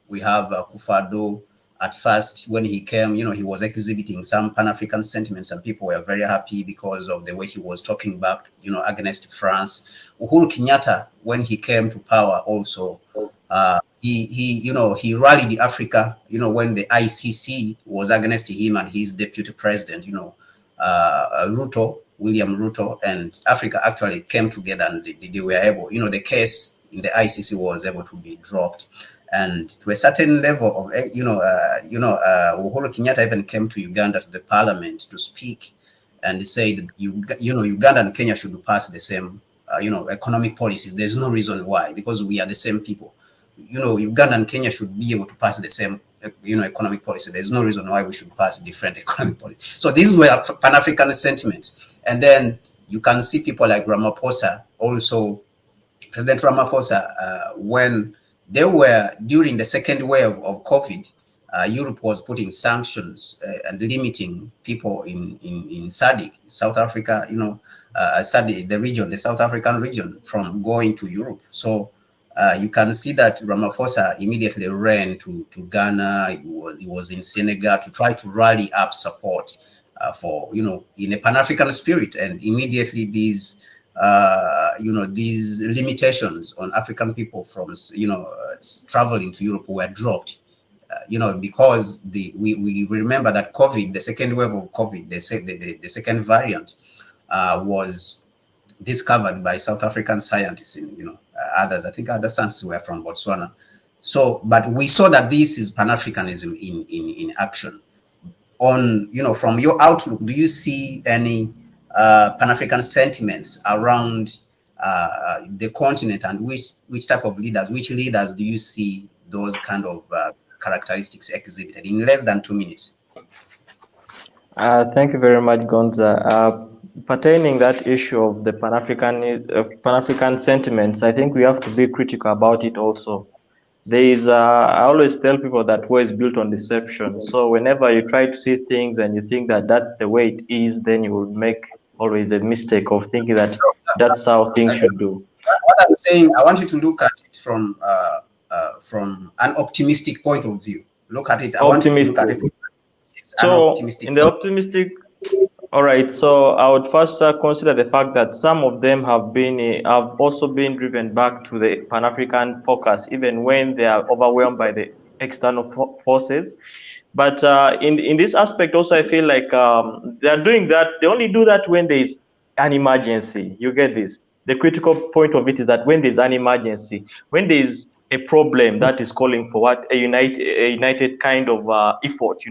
we have Akufo-Addo. At first, when he came, he was exhibiting some Pan-African sentiments, and people were very happy because of the way he was talking back, against France. Uhuru Kenyatta, when he came to power, also, he rallied Africa, when the ICC was against him and his deputy president, William Ruto, and Africa actually came together and they were able, the case in the ICC was able to be dropped. And to a certain level of, Uhuru Kenyatta even came to Uganda to the parliament to speak, and said, Uganda and Kenya should pass the same, economic policies. There's no reason why, because we are the same people. Uganda and Kenya should be able to pass the same, economic policy. There's no reason why we should pass different economic policy. So this is where Pan-African sentiment. And then you can see people like Ramaphosa, also President Ramaphosa, when they were during the second wave of COVID, Europe was putting sanctions and limiting people in SADC, South Africa, SADC, the South African region, from going to Europe. So you can see that Ramaphosa immediately ran to Ghana. He was in Senegal to try to rally up support for, in a Pan-African spirit, and immediately these limitations on African people from, traveling to Europe were dropped, because we remember that COVID, the second wave of COVID, the second variant was discovered by South African scientists, and, others, I think other scientists were from Botswana. So, but we saw that this is Pan-Africanism in action. On, from your outlook, do you see any Pan-African sentiments around the continent, and which type of leaders, which leaders do you see those kind of characteristics exhibited in less than 2 minutes? Thank you very much, Gonza. Pertaining that issue of the Pan-African sentiments, I think we have to be critical about it also. There is, I always tell people that war is built on deception. So whenever you try to see things and you think that that's the way it is, then you will make always a mistake of thinking that that's how things should do. What I'm saying, I want you to look at it from an optimistic point of view. Look at it. I want you to look at it. So in the optimistic, all right. So I would first consider the fact that some of them have also been driven back to the Pan-African focus, even when they are overwhelmed by the external forces. But in this aspect, also, I feel like they are doing that. They only do that when there is an emergency. You get this? The critical point of it is that when there's an emergency, when there is a problem that is calling for a united kind of effort,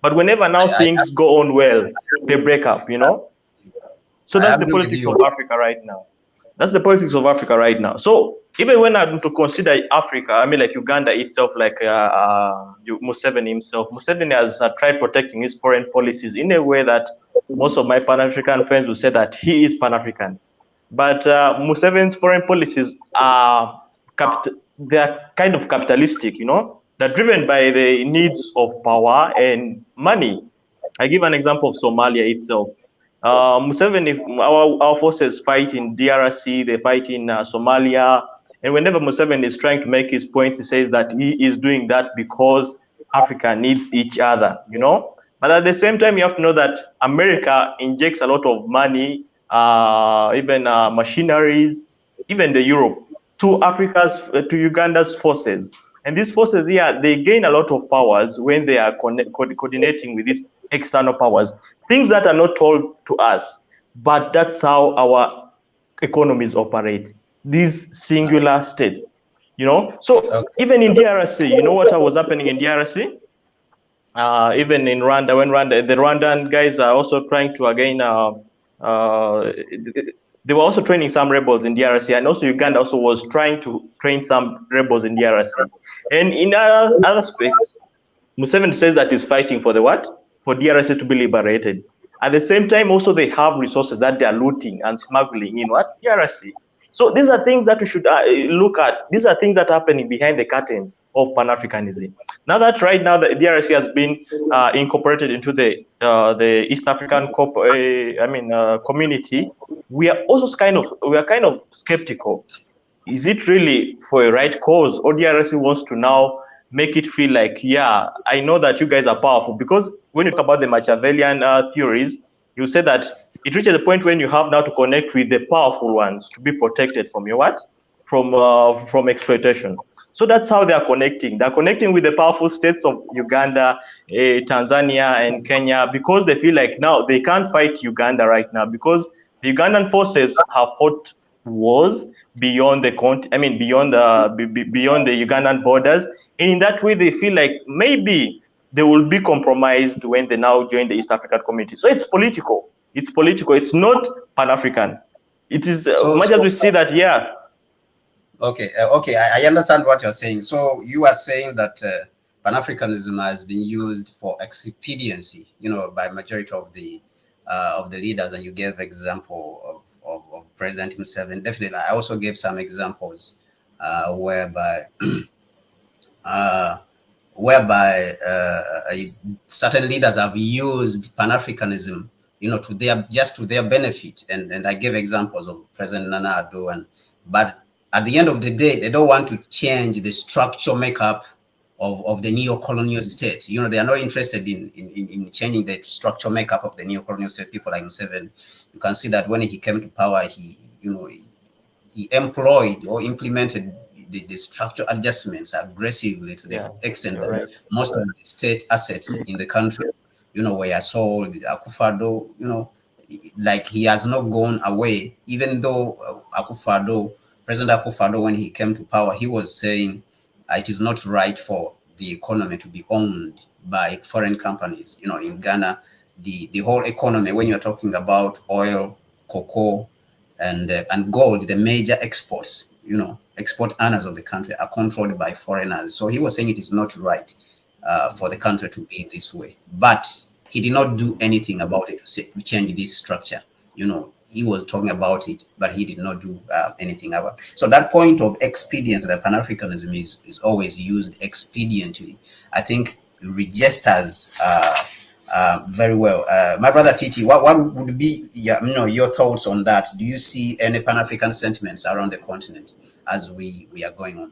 But whenever now things go on well, they break up, So that's the politics of Africa right now. That's the politics of Africa right now. So even when I'm to consider Africa, I mean, like Uganda itself, like Museveni himself, Museveni has tried protecting his foreign policies in a way that most of my Pan-African friends will say that he is Pan-African. But Museveni's foreign policies are they are kind of capitalistic, They're driven by the needs of power and money. I give an example of Somalia itself. Museveni, our forces fight in DRC, they fight in Somalia, and whenever Museveni is trying to make his point, he says that he is doing that because Africa needs each other, But at the same time, you have to know that America injects a lot of money, even machineries, even the Europe, to Uganda's forces. And these forces here, they gain a lot of powers when they are coordinating with these external powers. Things that are not told to us, but that's how our economies operate. These singular states, So even in DRC, you know what was happening in DRC? Even in Rwanda, when the Rwandan guys are also trying to again they were also training some rebels in DRC, and also Uganda also was trying to train some rebels in DRC. And in other aspects, Museveni says that he's fighting for the what? For DRC to be liberated. At the same time, also they have resources that they are looting and smuggling in what? DRC. So these are things that we should look at. These are things that are happening behind the curtains of Pan-Africanism. Now that right now the DRC has been incorporated into the East African community, we are also kind of skeptical. Is it really for a right cause, or DRC wants to now make it feel like, yeah, I know that you guys are powerful? Because when you talk about the Machiavellian theories, you say that it reaches a point when you have now to connect with the powerful ones to be protected from your what? From exploitation. So that's how they are connecting. They're connecting with the powerful states of Uganda, Tanzania, and Kenya, because they feel like now they can't fight Uganda right now because the Ugandan forces have fought wars beyond the beyond the Ugandan borders, and in that way they feel like maybe they will be compromised when they now join the East African community. So it's political. It's political. It's not Pan-African. It is much as we see that, yeah. Okay, okay, I understand what you're saying. So you are saying that Pan-Africanism has been used for expediency, by majority of the leaders, and you gave example of President Museveni. Definitely, I also gave some examples whereby certain leaders have used Pan-Africanism, to their benefit, and I gave examples of President Nana Addo, but at the end of the day, they don't want to change the structural makeup of the neo-colonial state. They are not interested in changing the structural makeup of the neo-colonial state. People like Museveni, you can see that when he came to power, he employed or implemented the structural adjustments aggressively to the extent that most of the state assets in the country, were sold. Akufo-Addo, like he has not gone away, even though President Akufo-Addo, when he came to power, he was saying it is not right for the economy to be owned by foreign companies. In Ghana, the whole economy, when you're talking about oil, cocoa, and gold, the major exports, export earners of the country are controlled by foreigners. So he was saying it is not right for the country to be this way. But he did not do anything about it to change this structure. He was talking about it, but he did not do anything about it. So that point of expedience, that Pan-Africanism is always used expediently, I think registers very well. My brother Titi, what would be your thoughts on that? Do you see any Pan-African sentiments around the continent as we are going on?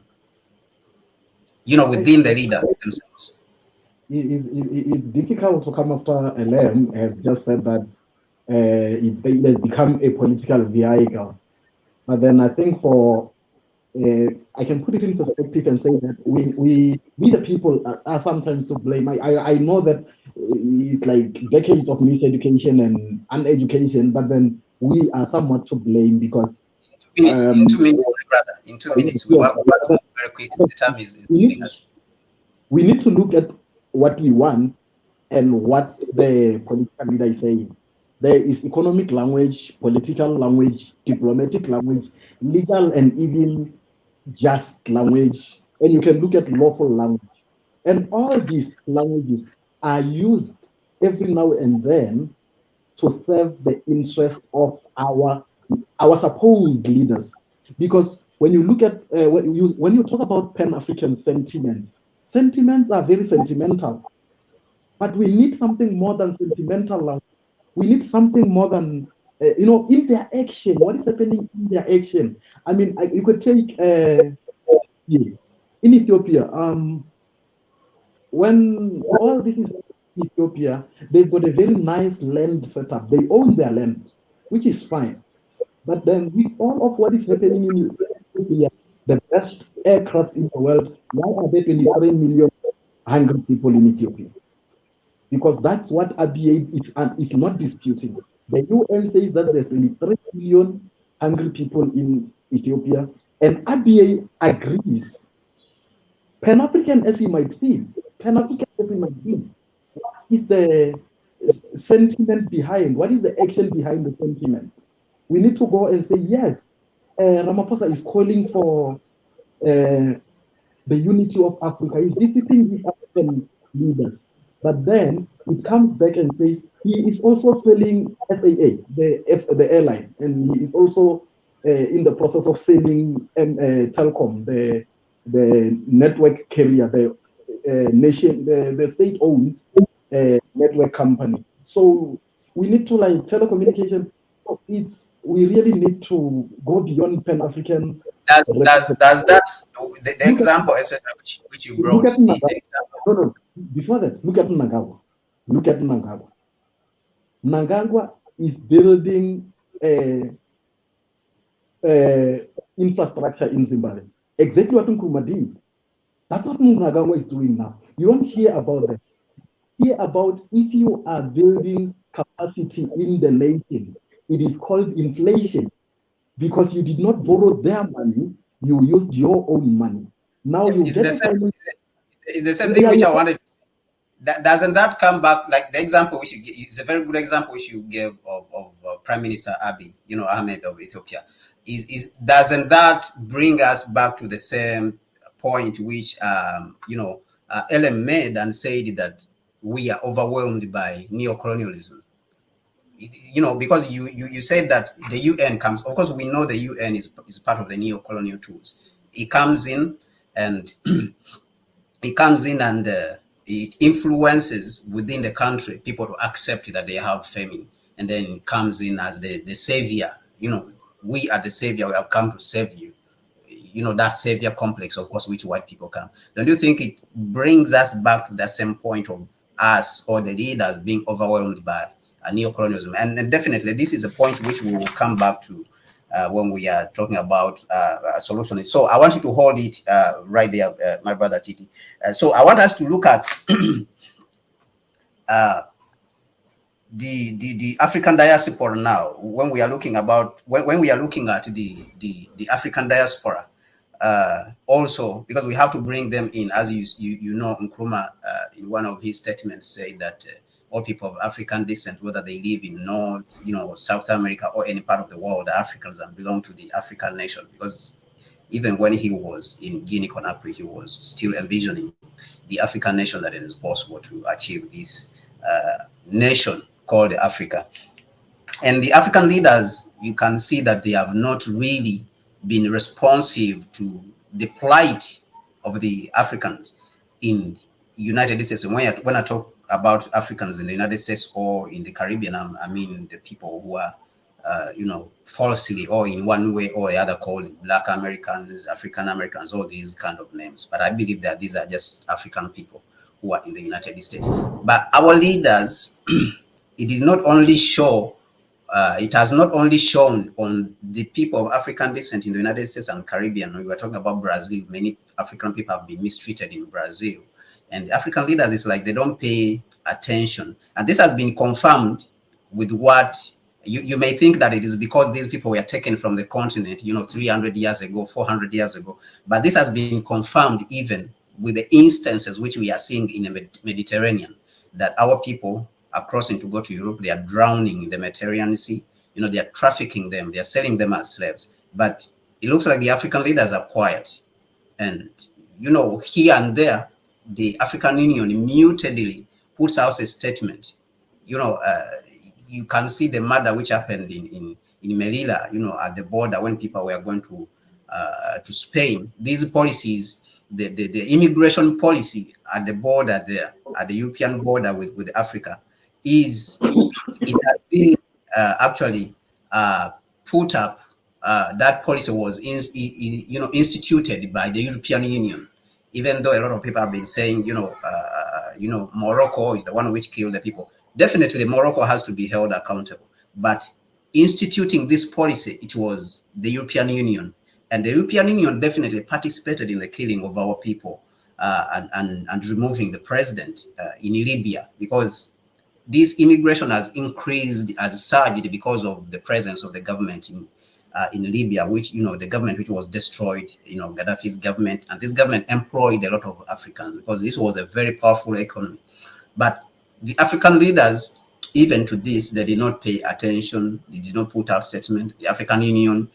Within the leaders themselves. It's difficult to come after LM has just said that it has become a political vehicle. But then I think I can put it in perspective and say that we the people are sometimes to blame. I know that it's like decades of miseducation and uneducation, but then we are somewhat to blame because in 2 minutes, my brother. In 2 minutes, we want very quick. The time is giving us. We need to look at what we want and what the political leader is saying. There is economic language, political language, diplomatic language, legal and even just language, and you can look at lawful language. And all these languages are used every now and then to serve the interest of our supposed leaders. Because when you look at when you talk about Pan-African sentiments are very sentimental, but we need something more than sentimental language. We need something more than in their action. What is happening in their action? I mean, you could take in Ethiopia. When all this is in Ethiopia, they've got a very nice land setup. They own their land, which is fine. But then with all of what is happening in Ethiopia, the best aircraft in the world, why are there 23 million hungry people in Ethiopia? Because that's what ABA is not disputing. The UN says that there's 23 million hungry people in Ethiopia, and ABA agrees. Pan-African as he might seem, what is the sentiment behind? What is the action behind the sentiment? We need to go and say, yes, Ramaphosa is calling for the unity of Africa. He's visiting these African leaders. But then it comes back and says he is also selling SAA, the airline, and he is also in the process of selling Telcom, the network carrier, the state-owned network company. So we need to, like, telecommunication. We really need to go beyond Pan-African. Does that the example, especially which you Look brought, at Nagawa. the example? No. Before that, look at Nagawa. Look at Nagawa. Nagawa is building infrastructure in Zimbabwe. Exactly what Nkrumah did. That's what Nagawa is doing now. You don't hear about that. Hear about if you are building capacity in the nation, it is called inflation because you did not borrow their money, you used your own money. Now Yes, you get a final. it's the same thing which I wanted to say. Doesn't that come back, like the example which you give, it's a very good example which you gave of Prime Minister Abiy, Ahmed of Ethiopia. Doesn't that bring us back to the same point which Ellen made and said that we are overwhelmed by neocolonialism? Because you said that the UN comes. Of course, we know the UN is part of the neo-colonial tools. It comes in and it influences within the country people to accept that they have famine, and then it comes in as the savior. We are the savior. We have come to save you. That savior complex, of course, which white people come. Don't you think it brings us back to that same point of us or the leaders being overwhelmed by neocolonialism? And definitely, this is a point which we will come back to when we are talking about a solution. So I want you to hold it right there, my brother Titi. So I want us to look at the African diaspora now. When we are looking about when we are looking at the African diaspora, also because we have to bring them in, as you know, Nkrumah in one of his statements said that all people of African descent, whether they live in North, South America or any part of the world, are Africans and belong to the African nation. Because even when he was in Guinea-Conakry, he was still envisioning the African nation, that it is possible to achieve this nation called Africa. And the African leaders, you can see that they have not really been responsive to the plight of the Africans in United States. And when I talk about Africans in the United States or in the Caribbean, I mean the people who are, falsely or in one way or the other called Black Americans, African Americans, all these kind of names. But I believe that these are just African people who are in the United States. But our leaders, it did not only show. It has not only shown on the people of African descent in the United States and Caribbean. We were talking about Brazil. Many African people have been mistreated in Brazil. And African leaders, it's like they don't pay attention. And this has been confirmed with what you may think that it is because these people were taken from the continent, 300 years ago, 400 years ago. But this has been confirmed even with the instances which we are seeing in the Mediterranean, that our people are crossing to go to Europe. They are drowning in the Mediterranean Sea. They are trafficking them. They are selling them as slaves. But it looks like the African leaders are quiet. And, here and there, the African Union mutedly puts out a statement. You can see the murder which happened in Melilla, at the border when people were going to Spain. These policies, the immigration policy at the border there, at the European border with Africa, it has been actually put up. That policy was instituted by the European Union, even though a lot of people have been saying Morocco is the one which killed the people. Definitely Morocco has to be held accountable, but instituting this policy, it was the European Union, and the European Union definitely participated in the killing of our people and removing the president in Libya, because this immigration has increased, has surged because of the presence of the government in Libya, which, the government which was destroyed, Gaddafi's government, and this government employed a lot of Africans because this was a very powerful economy. But the African leaders, even to this, they did not pay attention. They did not put out statement. The African Union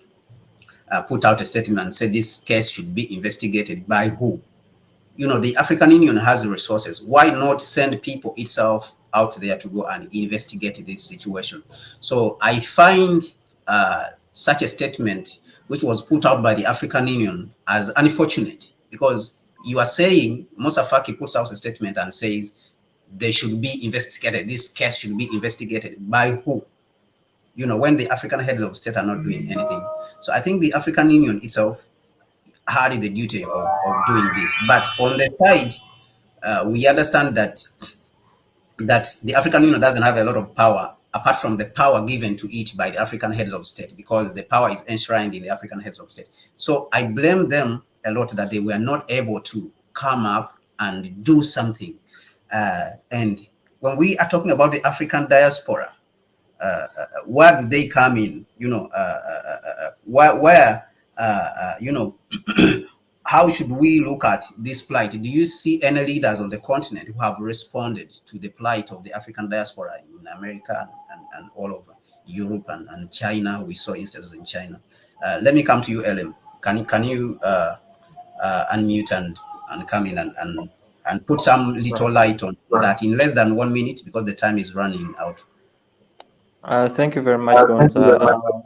put out a statement and said this case should be investigated by who? The African Union has the resources. Why not send people itself out there to go and investigate this situation? So I find such a statement, which was put out by the African Union, as unfortunate, because you are saying, Musa Faki puts out a statement and says they should be investigated. This case should be investigated by who? When the African heads of state are not doing anything. So I think the African Union itself had the duty of doing this. But on the side, we understand that the African Union doesn't have a lot of power, apart from the power given to it by the African heads of state, because the power is enshrined in the African heads of state. So I blame them a lot that they were not able to come up and do something. And when we are talking about the African diaspora, where do they come in? Where how should we look at this plight? Do you see any leaders on the continent who have responded to the plight of the African diaspora in America and all over Europe and China? We saw instances in China. Let me come to you, LM. Can you unmute and come in and put some little light on that in less than 1 minute, because the time is running out. Thank you very much, Gonza.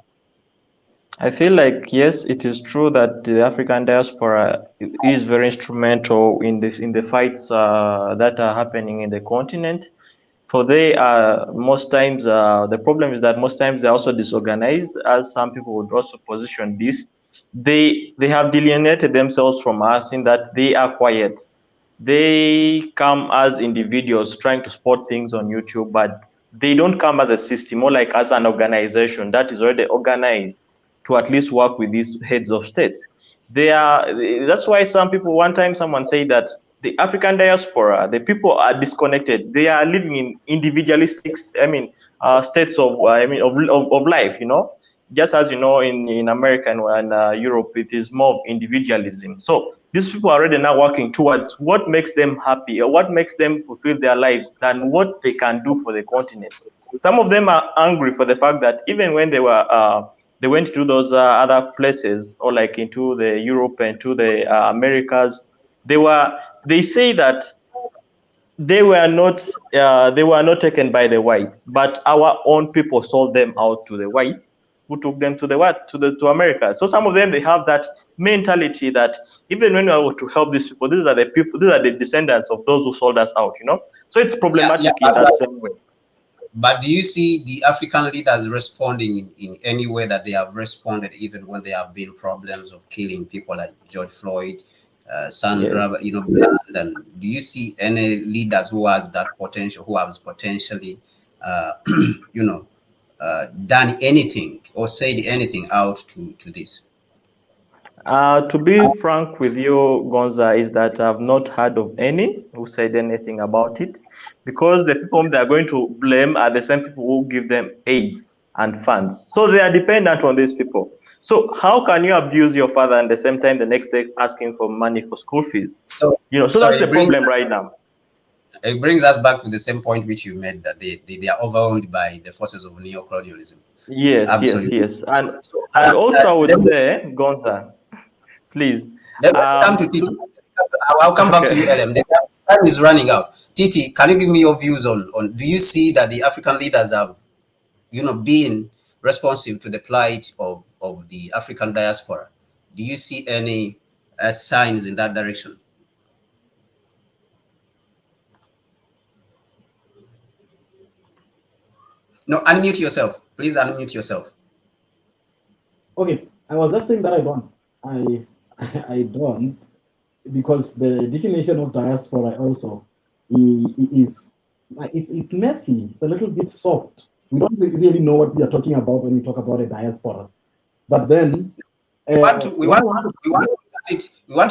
I feel like, yes, it is true that the African diaspora is very instrumental in the fights that are happening in the continent. For they are most times, the problem is that most times they're also disorganized, as some people would also position this. They have delineated themselves from us in that they are quiet. They come as individuals trying to spot things on YouTube, but they don't come as a system, more like as an organization that is already organized to at least work with these heads of states. That's why some people, one time someone said that the African diaspora, the people are disconnected. They are living in individualistic, states of life, just as in America and Europe, it is more of individualism. So these people are already now working towards what makes them happy or what makes them fulfill their lives than what they can do for the continent. Some of them are angry for the fact that even when they went to those other places, or like into the Europe and to the Americas, they say that they were not taken by the whites, but our own people sold them out to the whites, who took them to America. So some of them, they have that mentality that even when we are to help these people, these are the descendants of those who sold us out, So it's problematic in that same way. But do you see the African leaders responding in any way that they have responded, even when there have been problems of killing people like George Floyd, Sandra, Yes. and do you see any leaders who has that potential, who has potentially, done anything or said anything out to this? To be frank with you, Gonza, is that I've not heard of any who said anything about it, because the people they are going to blame are the same people who give them aids and funds. So they are dependent on these people. So how can you abuse your father and at the same time the next day asking for money for school fees? So that's the problem right now. It brings us back to the same point which you made, that they are overwhelmed by the forces of neocolonialism. Yes, absolutely. Yes. And also I would say, Gonza, please. Come to Titi. I'll come back to you, LM. The time is running out. Titi, can you give me your views on do you see that the African leaders have, been responsive to the plight of the African diaspora? Do you see any signs in that direction? No, unmute yourself. Please unmute yourself. Okay, I was just saying that I don't. I don't, because the definition of diaspora also is it's messy. It's a little bit soft. We don't really know what we are talking about when we talk about a diaspora. But then we want to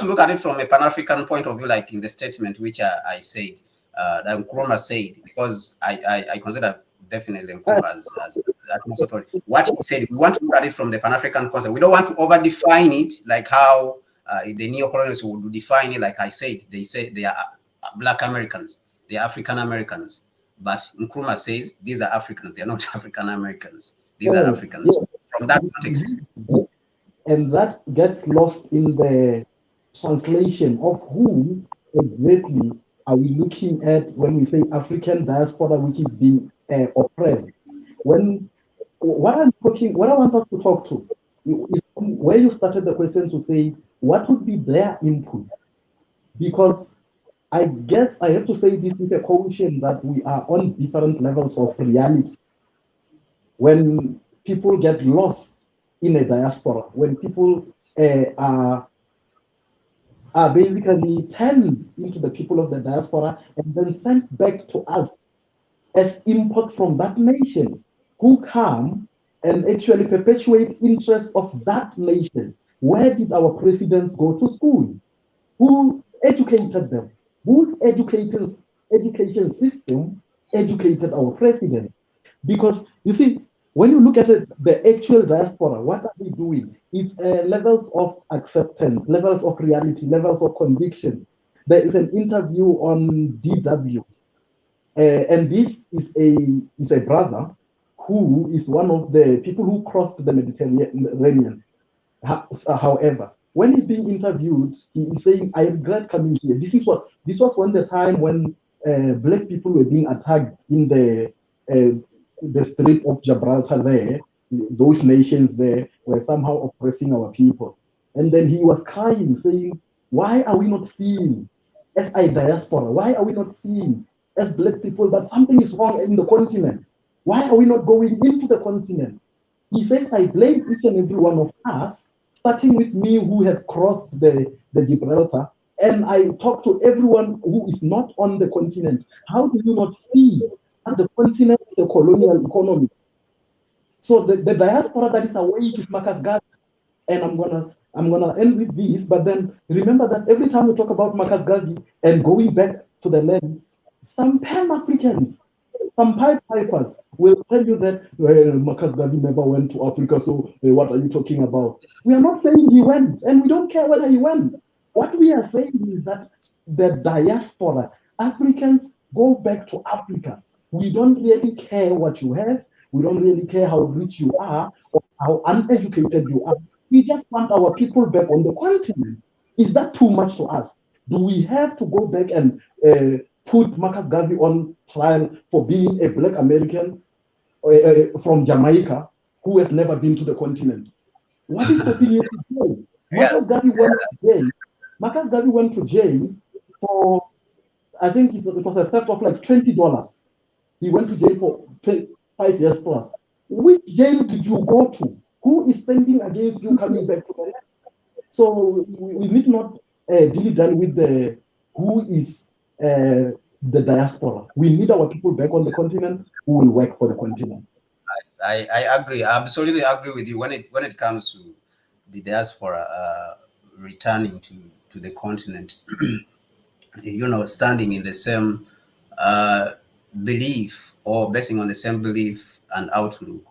look at it from a Pan-African point of view, like in the statement which I said, that Nkrumah said, because I consider definitely Nkrumah as utmost authority. What he said, we want to look at it from the Pan-African concept. We don't want to over-define it like how the neocolonialists would define it. Like I said, they say they are Black Americans, they are African Americans. But Nkrumah says these are Africans, they're not African Americans. These are Oh, Africans. yeah. From that context. And that gets lost in the translation of who exactly are we looking at when we say African diaspora, which is being oppressed. When what I want us to talk to is where you started the question to say what would be their input, because I guess I have to say this with a caution that we are on different levels of reality. When people get lost in a diaspora, when people are basically turned into the people of the diaspora and then sent back to us as imports from that nation who come and actually perpetuate interests of that nation. Where did our presidents go to school? Who educated them? Whose education system educated our president? Because you see, when you look at it, the actual diaspora, what are we doing? It's levels of acceptance, levels of reality, levels of conviction. There is an interview on DW, and this is a brother who is one of the people who crossed the Mediterranean. However, when he's being interviewed, he is saying, "I regret coming here." This was when the time when black people were being attacked in the Strait of Gibraltar. There, those nations there were somehow oppressing our people, and then he was crying, saying, "Why are we not seeing, as a diaspora? Why are we not seeing, as black people, that something is wrong in the continent? Why are we not going into the continent?" He said, "I blame each and every one of us, starting with me who has crossed the Gibraltar, and I talk to everyone who is not on the continent. How do you not see that the continent is a colonial economy?" So the diaspora that is awake is Marcus Garvey. And I'm gonna end with this, but then remember that every time we talk about Marcus Garvey and going back to the land, some Pan-Africans, some Pied Pipers will tell you that, well, Marcus Garvey never went to Africa, so what are you talking about? We are not saying he went, and we don't care whether he went. What we are saying is that the diaspora, Africans, go back to Africa. We don't really care what you have. We don't really care how rich you are or how uneducated you are. We just want our people back on the continent. Is that too much to ask? Do we have to go back and put Marcus Garvey on trial for being a black American from Jamaica who has never been to the continent? What is stopping you to jail? Marcus Garvey went to jail. Marcus Garvey went to jail for, I think it was a theft of like $20. He went to jail for 5 years plus. Which jail did you go to? Who is standing against you coming back to the land? So we need not deal done with the who is the diaspora. We need our people back on the continent who will work for the continent. I agree. I absolutely agree with you when it comes to the diaspora returning to the continent. Standing in the same belief or basing on the same belief and outlook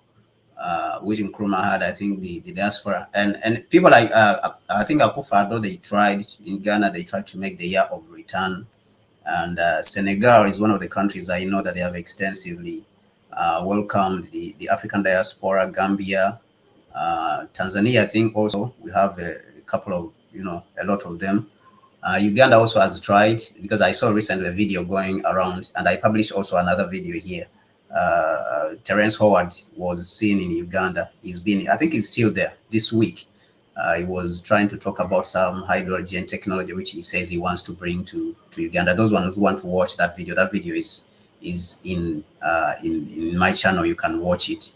which Nkrumah had. I think the diaspora and people like I think Akufo-Addo, they tried in Ghana, they tried to make the year of return, and Senegal is one of the countries I know that they have extensively welcomed the African diaspora. Gambia, Tanzania, I think also we have a couple of, a lot of them. Uganda also has tried, because I saw recently a video going around, and I published also another video here. Terence Howard was seen in Uganda. I think he's still there this week. He was trying to talk about some hydrogen technology, which he says he wants to bring to Uganda. Those ones who want to watch that video is in my channel. You can watch it.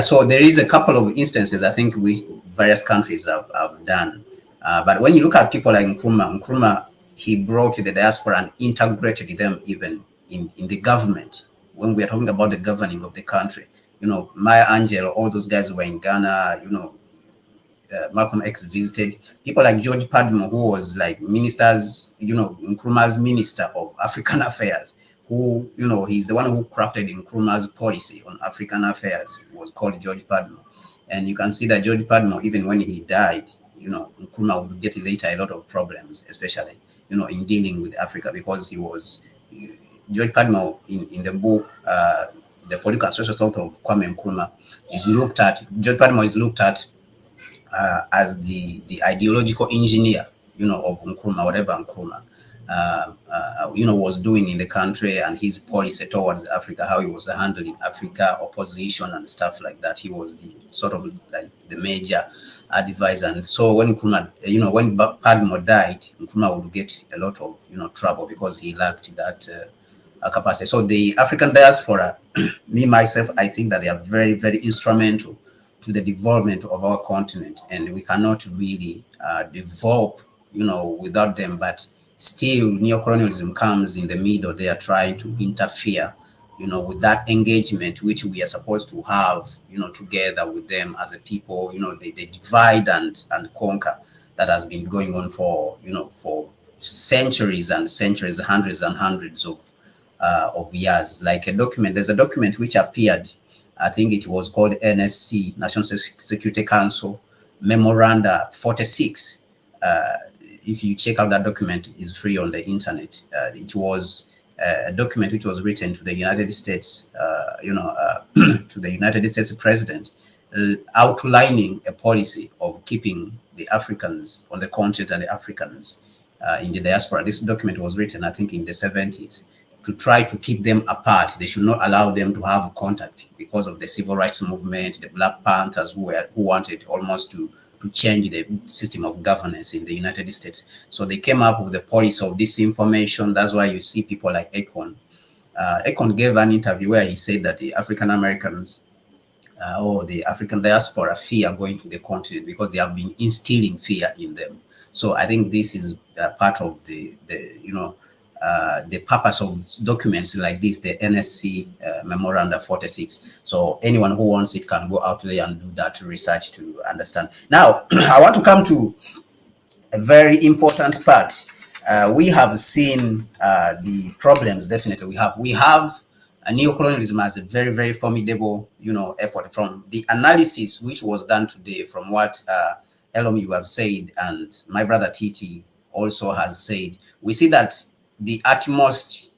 So there is a couple of instances I think various countries have done. But when you look at people like Nkrumah, he brought the diaspora and integrated them even in the government. When we are talking about the governing of the country, Maya Angelou, all those guys who were in Ghana, Malcolm X visited. People like George Padmore, who was like Nkrumah's minister of African affairs, who, he's the one who crafted Nkrumah's policy on African affairs, was called George Padmore. And you can see that George Padmore, even when he died, Nkrumah would get later a lot of problems, especially, in dealing with Africa, because he was George Padmore in the book, The Political and Social Thought of Kwame Nkrumah, is looked at, George Padmore is looked at as the ideological engineer, of Nkrumah, whatever Nkrumah, was doing in the country, and his policy towards Africa, how he was handling Africa, opposition and stuff like that. He was the sort of like the major advisor. And so when Nkrumah, when Padmore died, Nkrumah would get a lot of, trouble because he lacked that capacity. So the African diaspora, me, myself, I think that they are very, very instrumental to the development of our continent, and we cannot really develop, without them. But still, neocolonialism comes in the middle. They are trying to interfere, with that engagement which we are supposed to have, together with them as a people. They divide and conquer that has been going on for, for centuries and centuries, hundreds and hundreds of years. Like there's a document which appeared, I think it was called NSC, National Security Council Memoranda 46. If you check out that document, it's free on the internet. It was a document which was written to the United States, to the United States president, outlining a policy of keeping the Africans on the continent and the Africans in the diaspora. This document was written, I think, in the 70s. To try to keep them apart. They should not allow them to have contact because of the civil rights movement, the Black Panthers who wanted almost to change the system of governance in the United States. So they came up with the policy of disinformation. That's why you see people like Akon. Akon gave an interview where he said that the African Americans or the African diaspora fear going to the continent because they have been instilling fear in them. So I think this is part of the purpose of documents like this, the NSC Memoranda 46. So anyone who wants it can go out there and do that research to understand. Now, I want to come to a very important part. We have seen the problems. Definitely, we have neocolonialism as a very, very formidable, effort. From the analysis which was done today, from what Elom, you have said, and my brother Titi also has said, we see that the utmost,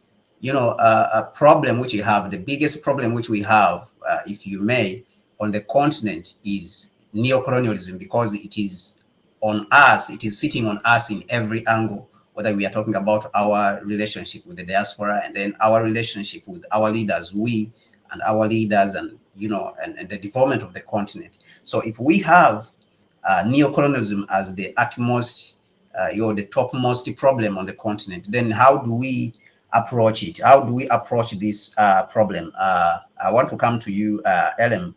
problem which we have, the biggest problem which we have, if you may, on the continent is neocolonialism, because it is on us, it is sitting on us in every angle, whether we are talking about our relationship with the diaspora and then our relationship with our leaders, we and our leaders, and, and the development of the continent. So if we have neocolonialism as the utmost, the topmost problem on the continent, then how do we approach it? How do we approach this problem? I want to come to you, Ellen,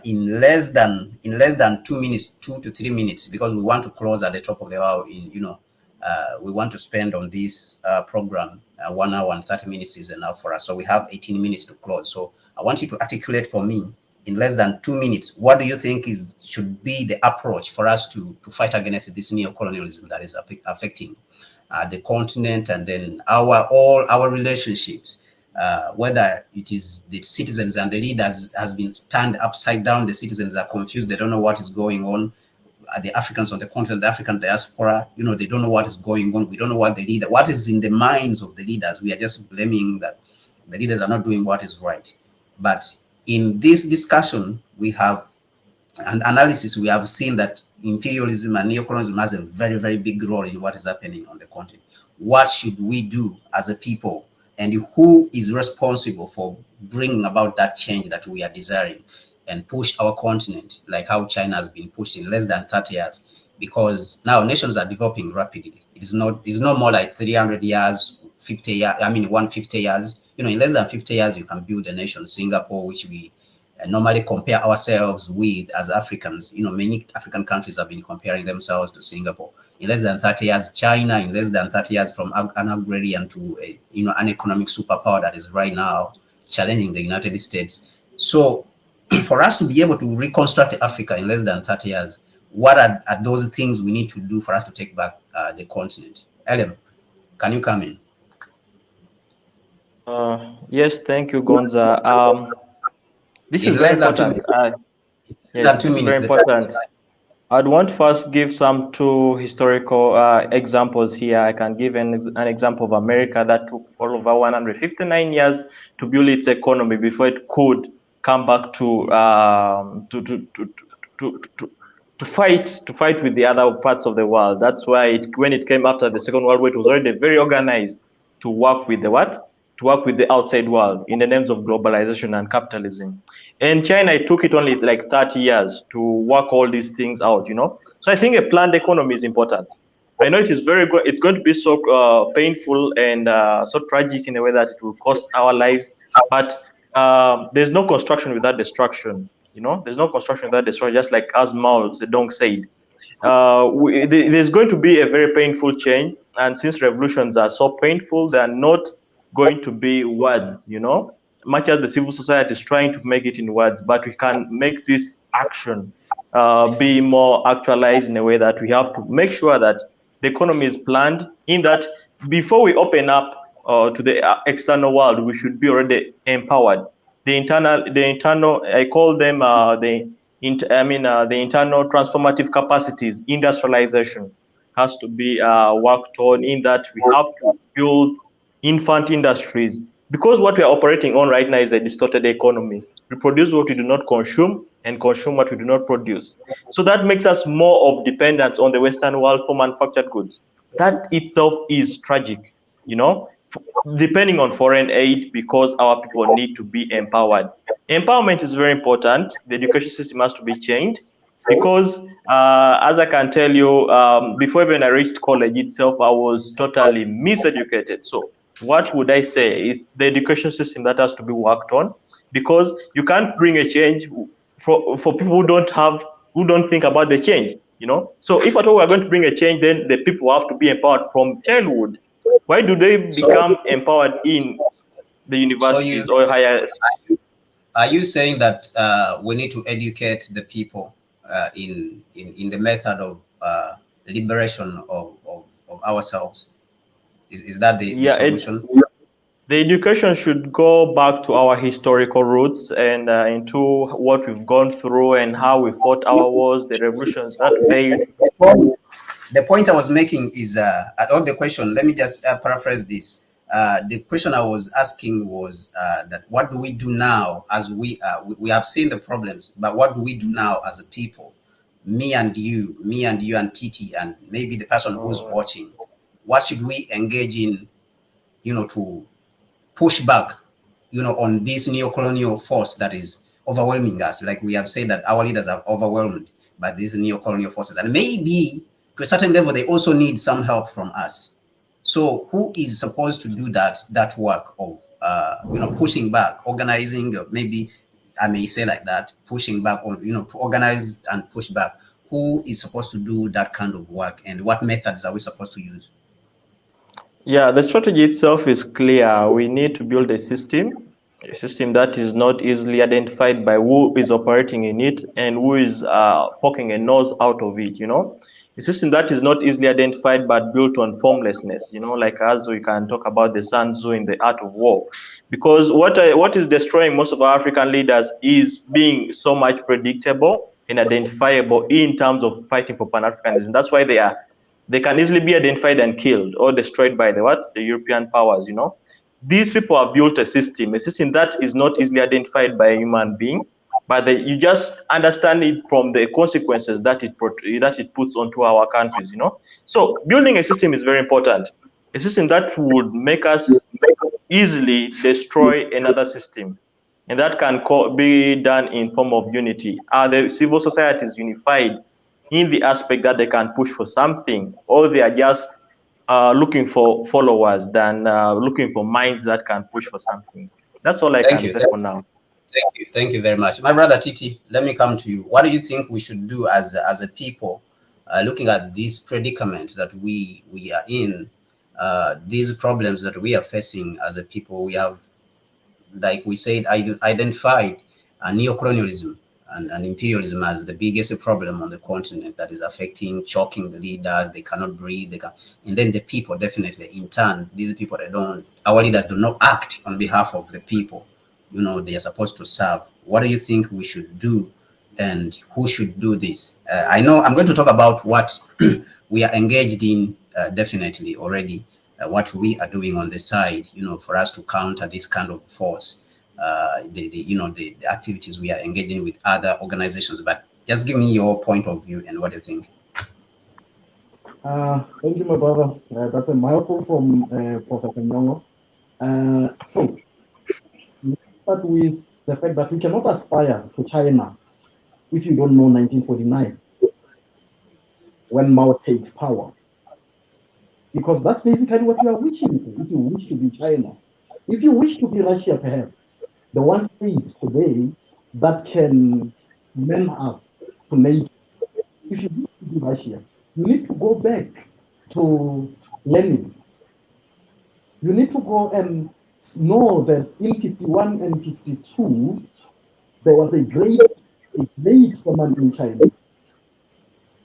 in less than 2 minutes, 2 to 3 minutes, because we want to close at the top of the hour. We want to spend on this program 1 hour and 30 minutes is enough for us. So we have 18 minutes to close. So I want you to articulate for me in less than 2 minutes, what do you think should be the approach for us to fight against this neocolonialism that is affecting the continent, and then all our relationships, whether it is the citizens and the leaders has been turned upside down. The citizens are confused. They don't know what is going on. The Africans on the continent, the African diaspora, they don't know what is going on. We don't know what is in the minds of the leaders. We are just blaming that the leaders are not doing what is right. But in this discussion, we have an analysis. We have seen that imperialism and neocolonialism has a very, very big role in what is happening on the continent. What should we do as a people, and who is responsible for bringing about that change that we are desiring and push our continent, like how China has been pushed in less than 30 years? Because now nations are developing rapidly. It's not more like 300 years, 50 years, 150 years. In less than 50 years, you can build a nation. Singapore, which we normally compare ourselves with as Africans, many African countries have been comparing themselves to Singapore. In less than 30 years, China, in less than 30 years, from an agrarian to an economic superpower that is right now challenging the United States. So for us to be able to reconstruct Africa in less than 30 years, what are those things we need to do for us to take back the continent? Ellen, can you come in? Yes, thank you, Gonza. This is very important. Yes, this is very important. I'd want to first give some two historical examples here. I can give an example of America that took all over 159 years to build its economy before it could come back to fight with the other parts of the world. That's why when it came after the Second World War, it was already very organized to work with the what? To work with the outside world in the names of globalization and capitalism. And China, it took it only like 30 years to work all these things out, you know. So I think a planned economy is important. I know it is very good. It's going to be so painful and so tragic in a way that it will cost our lives. But there's no construction without destruction. You know, there's no construction without destruction. Just like as Mao Zedong said, there's going to be a very painful change. And since revolutions are so painful, they are not going to be words, you know, much as the civil society is trying to make it in words, but we can make this action be more actualized in a way that we have to make sure that the economy is planned in that before we open up to the external world, we should be already empowered. The internal, I call them the internal transformative capacities, industrialization has to be worked on in that we have to build infant industries because what we are operating on right now is a distorted economy. We produce what we do not consume and consume what we do not produce. So that makes us more of dependence on the Western world for manufactured goods. That itself is tragic, you know, depending on foreign aid because our people need to be empowered. Empowerment is very important. The education system has to be changed because as I can tell you, before even I reached college itself, I was totally miseducated. So what would I say? It's the education system that has to be worked on because you can't bring a change for people who don't think about the change, you know. So if at all we're going to bring a change, then the people have to be empowered from childhood. Why do they So, become empowered in the so you universities or higher? are you saying that we need to educate the people in the method of liberation of ourselves? Is that the Yeah, solution? the education should go back to our historical roots and into what we've gone through and how we fought our wars, the revolutions that failed. The point I was making is on the question. Let me just paraphrase this. The question I was asking was that what do we do now as we have seen the problems, but what do we do now as a people? Me and you and Titi and maybe the person who's watching. What should we engage in, to push back, on this neo-colonial force that is overwhelming us? Like we have said that our leaders are overwhelmed by these neo-colonial forces, and maybe to a certain level they also need some help from us. So who is supposed to do that work of pushing back, organizing, maybe I may say like that, pushing back on, to organize and push back? Who is supposed to do that kind of work, and what methods are we supposed to use? Yeah, the strategy itself is clear. We need to build a system that is not easily identified by who is operating in it and who is poking a nose out of it, you know. A system that is not easily identified but built on formlessness, you know, like as we can talk about the Sun Tzu in the Art of War. Because what is destroying most of our African leaders is being so much predictable and identifiable in terms of fighting for Pan-Africanism. That's why they can easily be identified and killed or destroyed by the European powers, you know. These people have built a system that is not easily identified by a human being, but you just understand it from the consequences that it puts onto our countries, you know. So building a system is very important. A system that would make us easily destroy another system, and that can be done in form of unity. Are the civil societies unified in the aspect that they can push for something, or they are just looking for followers than looking for minds that can push for something? That's all I Thank can you. say for now. Thank you very much. My brother Titi, let me come to you. What do you think we should do as a people, looking at this predicament that we are in, these problems that we are facing as a people? We have, like we said, identified neocolonialism and imperialism as the biggest problem on the continent that is affecting, choking the leaders. They cannot breathe. And then the people, definitely, in turn, these people, our leaders do not act on behalf of the people, they are supposed to serve. What do you think we should do and who should do this. I know I'm going to talk about what we are engaged in definitely already, what we are doing on the side, for us to counter this kind of force, the activities we are engaging with other organizations. But just give me your point of view and what you think. Thank you, my brother. That's a mouthful from Professor Nyong'o. So, let's start with the fact that we cannot aspire to China if you don't know 1949, when Mao takes power. Because that's basically what you are wishing for, if you wish to be China. If you wish to be Russia, perhaps, the one state today that can man up to NATO, if you wish to be Russia, you need to go back to Lenin. You need to go and know that in 51 and 52, there was a great famine in China.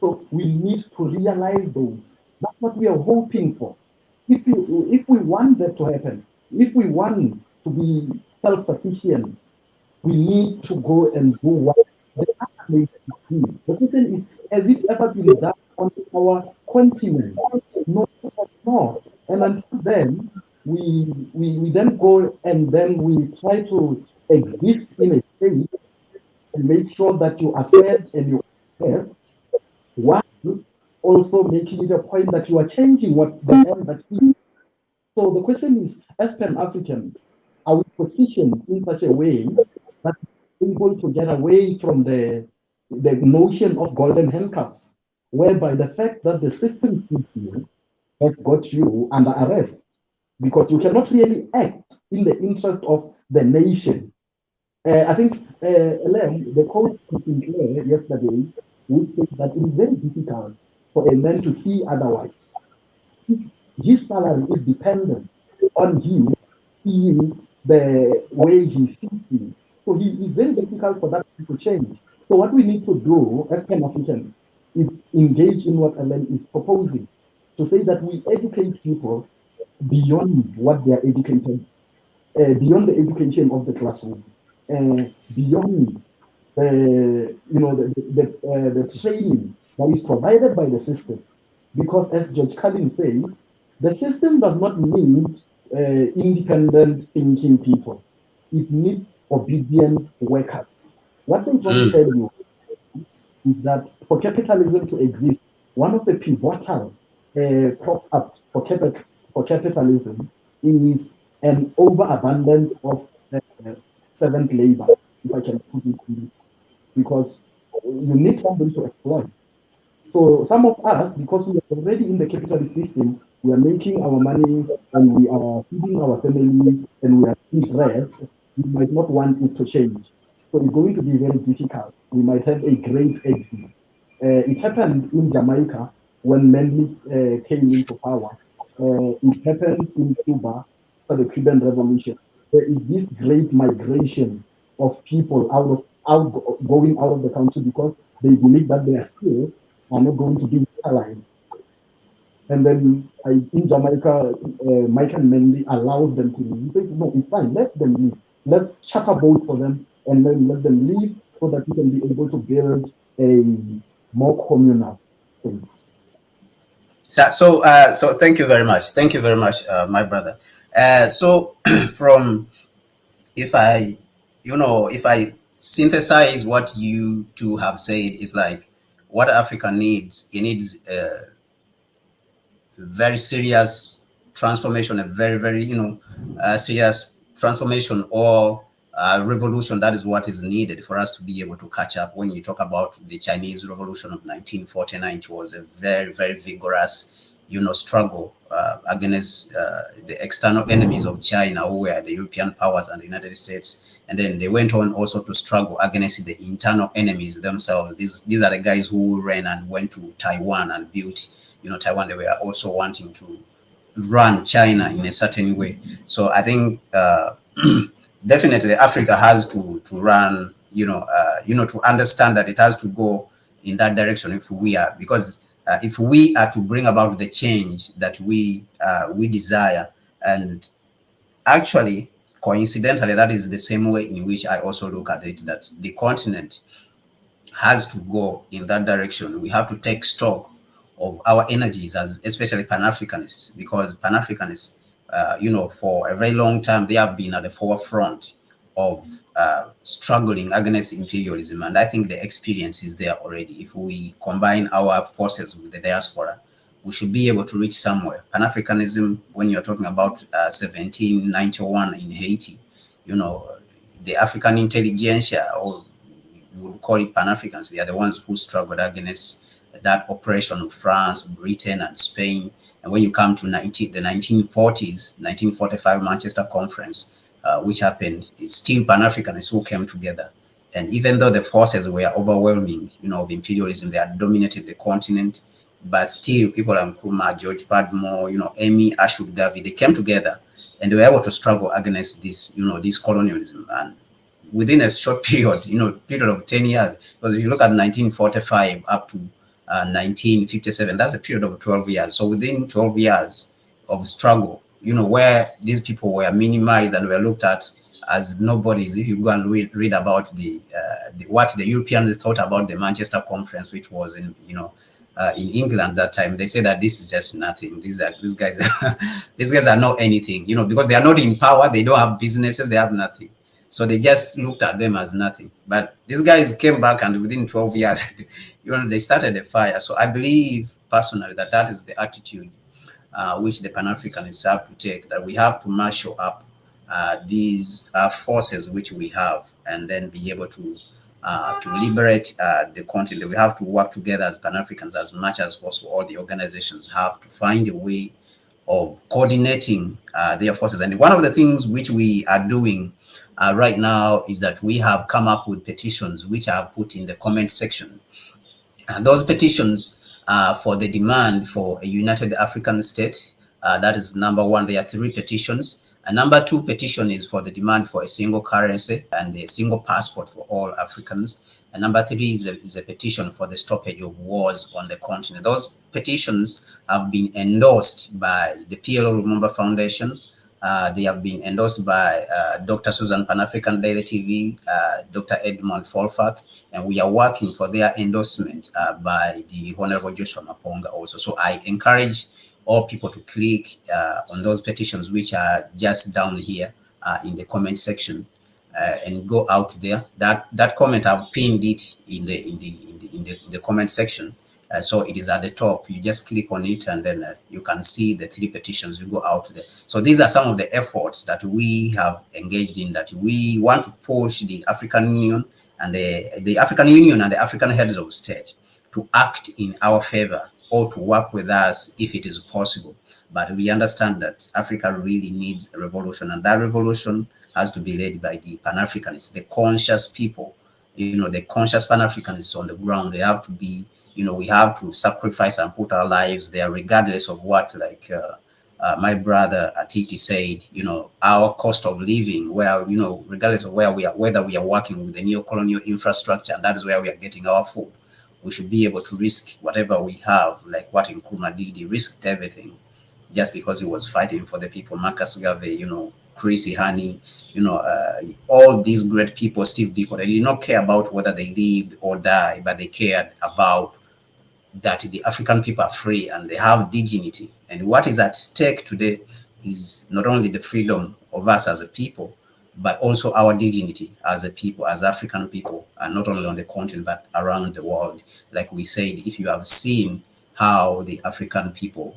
So we need to realize those. That's what we are hoping for. If we want that to happen, if we want to be self-sufficient, we need to go and do what the other nations do. The question is, has it ever been done on our continent? No, no. And until then, we then go and then we try to exist in a state and make sure that you are fed and you are best, while also making it a point that you are changing what the hell that is. So the question is, as Pan-African, are we positioned in such a way that we're able to get away from the notion of golden handcuffs, whereby the fact that the system keeps you has got you under arrest because you cannot really act in the interest of the nation. I think the coach Sinclair yesterday would say that it is very difficult for a man to see otherwise. His salary is dependent on him seeing the way he sees things. So it is very difficult for that to change. So what we need to do as Pan-Africans is engage in what Alan is proposing, to say that we educate people beyond what they are educated, beyond the education of the classroom, beyond the training that is provided by the system. Because as George Carlin says, the system does not need independent thinking people. It needs obedient workers. What they don't tell you is that for capitalism to exist, one of the pivotal prop up for capitalism is an overabundance of servant labor, if I can put it in, because you need somebody to exploit. So some of us, because we are already in the capitalist system, we are making our money and we are feeding our family and we are interest, we might not want it to change. So it's going to be very difficult. We might have a great exit. It happened in Jamaica when Manley came into power. It happened in Cuba for the Cuban Revolution. There is this great migration of people going out of the country because they believe that their skills are not going to be aligned. And then in Jamaica, Michael Manley allows them to leave. He says, no, it's fine, let them leave. Let's charter a boat for them and then let them leave so that we can be able to build a more communal thing. So thank you very much. Thank you very much, my brother. So from, if I synthesize what you two have said, is like what Africa needs. It needs very serious transformation, a very, very, serious transformation or revolution. That is what is needed for us to be able to catch up. When you talk about the Chinese Revolution of 1949, it was a very, very vigorous, struggle against the external enemies of China, who were the European powers and the United States. And then they went on also to struggle against the internal enemies themselves. These are the guys who ran and went to Taiwan and built, Taiwan. They were also wanting to run China in a certain way. So I think definitely Africa has to run, to understand that it has to go in that direction if we are, because if we are to bring about the change that we desire. And actually, coincidentally, that is the same way in which I also look at it, that the continent has to go in that direction. We have to take stock of our energies, as especially Pan-Africanists, because Pan-Africanists, for a very long time, they have been at the forefront of struggling against imperialism. And I think the experience is there already. If we combine our forces with the diaspora, we should be able to reach somewhere. Pan-Africanism, when you're talking about 1791 in Haiti, the African intelligentsia, or you would call it Pan-Africans, they are the ones who struggled against that oppression of France, Britain, and Spain. And when you come to the 1940s, 1945 Manchester Conference, which happened, it's still Pan-Africanists who came together. And even though the forces were overwhelming, of imperialism, they had dominated the continent, but still people like Nkrumah, George Padmore, Amy Ashwood Garvey, they came together and they were able to struggle against this colonialism. And within a short period, period of 10 years, because if you look at 1945 up to 1957, that's a period of 12 years. So within 12 years of struggle, where these people were minimized and were looked at as nobodies. If you go and read about what the Europeans thought about the Manchester Conference, which was in England that time, they say that this is just nothing. These guys, these guys are not anything, because they are not in power. They don't have businesses. They have nothing. So they just looked at them as nothing. But these guys came back, and within 12 years, they started a fire. So I believe personally that is the attitude which the Pan-Africanists have to take, that we have to marshal up these forces which we have, and then be able to liberate the continent. We have to work together as Pan-Africans as much as possible. All the organizations have to find a way of coordinating their forces. And one of the things which we are doing right now is that we have come up with petitions which are put in the comment section. And those petitions for the demand for a united African state, that is number one. There are 3 petitions. And number 2 petition is for the demand for a single currency and a single passport for all Africans. And number 3 is a petition for the stoppage of wars on the continent. Those petitions have been endorsed by the PLO Lumumba Foundation. They have been endorsed by Dr. Susan Pan-African Daily TV, Dr. Edmond Folfak, and we are working for their endorsement by the Honorable Joshua Maponga also. So I encourage all people to click on those petitions, which are just down here in the comment section, and go out there. That comment, I've pinned it in the comment section. So it is at the top. You just click on it, and then you can see the 3 petitions. You go out there. So these are some of the efforts that we have engaged in, that we want to push the African Union and the African Union and the African heads of state to act in our favor, or to work with us if it is possible. But we understand that Africa really needs a revolution, and that revolution has to be led by the Pan-Africanists, the conscious people, the conscious Pan-Africanists on the ground. They have to be, we have to sacrifice and put our lives there, regardless of what, like my brother Atiti said, our cost of living, where, regardless of where we are, whether we are working with the neocolonial infrastructure, and that is where we are getting our food, we should be able to risk whatever we have, like what Nkrumah did. He risked everything just because he was fighting for the people. Marcus Garvey, Chris Hani, all these great people, Steve Biko, they did not care about whether they lived or died, but they cared about that the African people are free and they have dignity. And what is at stake today is not only the freedom of us as a people, but also our dignity as a people, as African people, and not only on the continent, but around the world. Like we said, if you have seen how the African people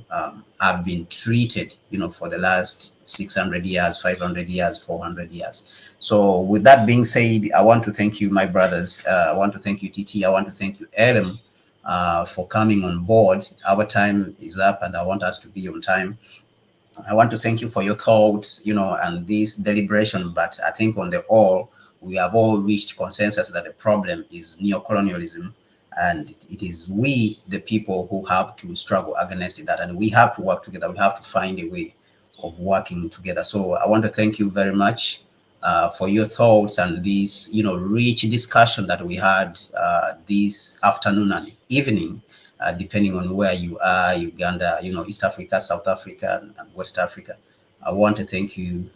have been treated, for the last 600 years, 500 years, 400 years. So with that being said, I want to thank you, my brothers. I want to thank you, TT. I want to thank you, Adam, for coming on board. Our time is up, and I want us to be on time. I want to thank you for your thoughts, and this deliberation. But I think on the whole, we have all reached consensus that the problem is neocolonialism, and it is we, the people, who have to struggle against that, and we have to work together. We have to find a way of working together. So I want to thank you very much for your thoughts and this, rich discussion that we had this afternoon and evening. Depending on where you are, Uganda, East Africa, South Africa, and West Africa. I want to thank you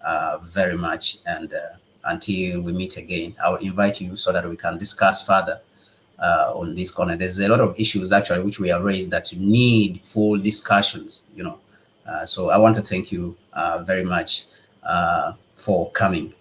very much. And until we meet again, I will invite you so that we can discuss further on this corner. There's a lot of issues actually which we are raised that need full discussions, you know. So I want to thank you very much for coming.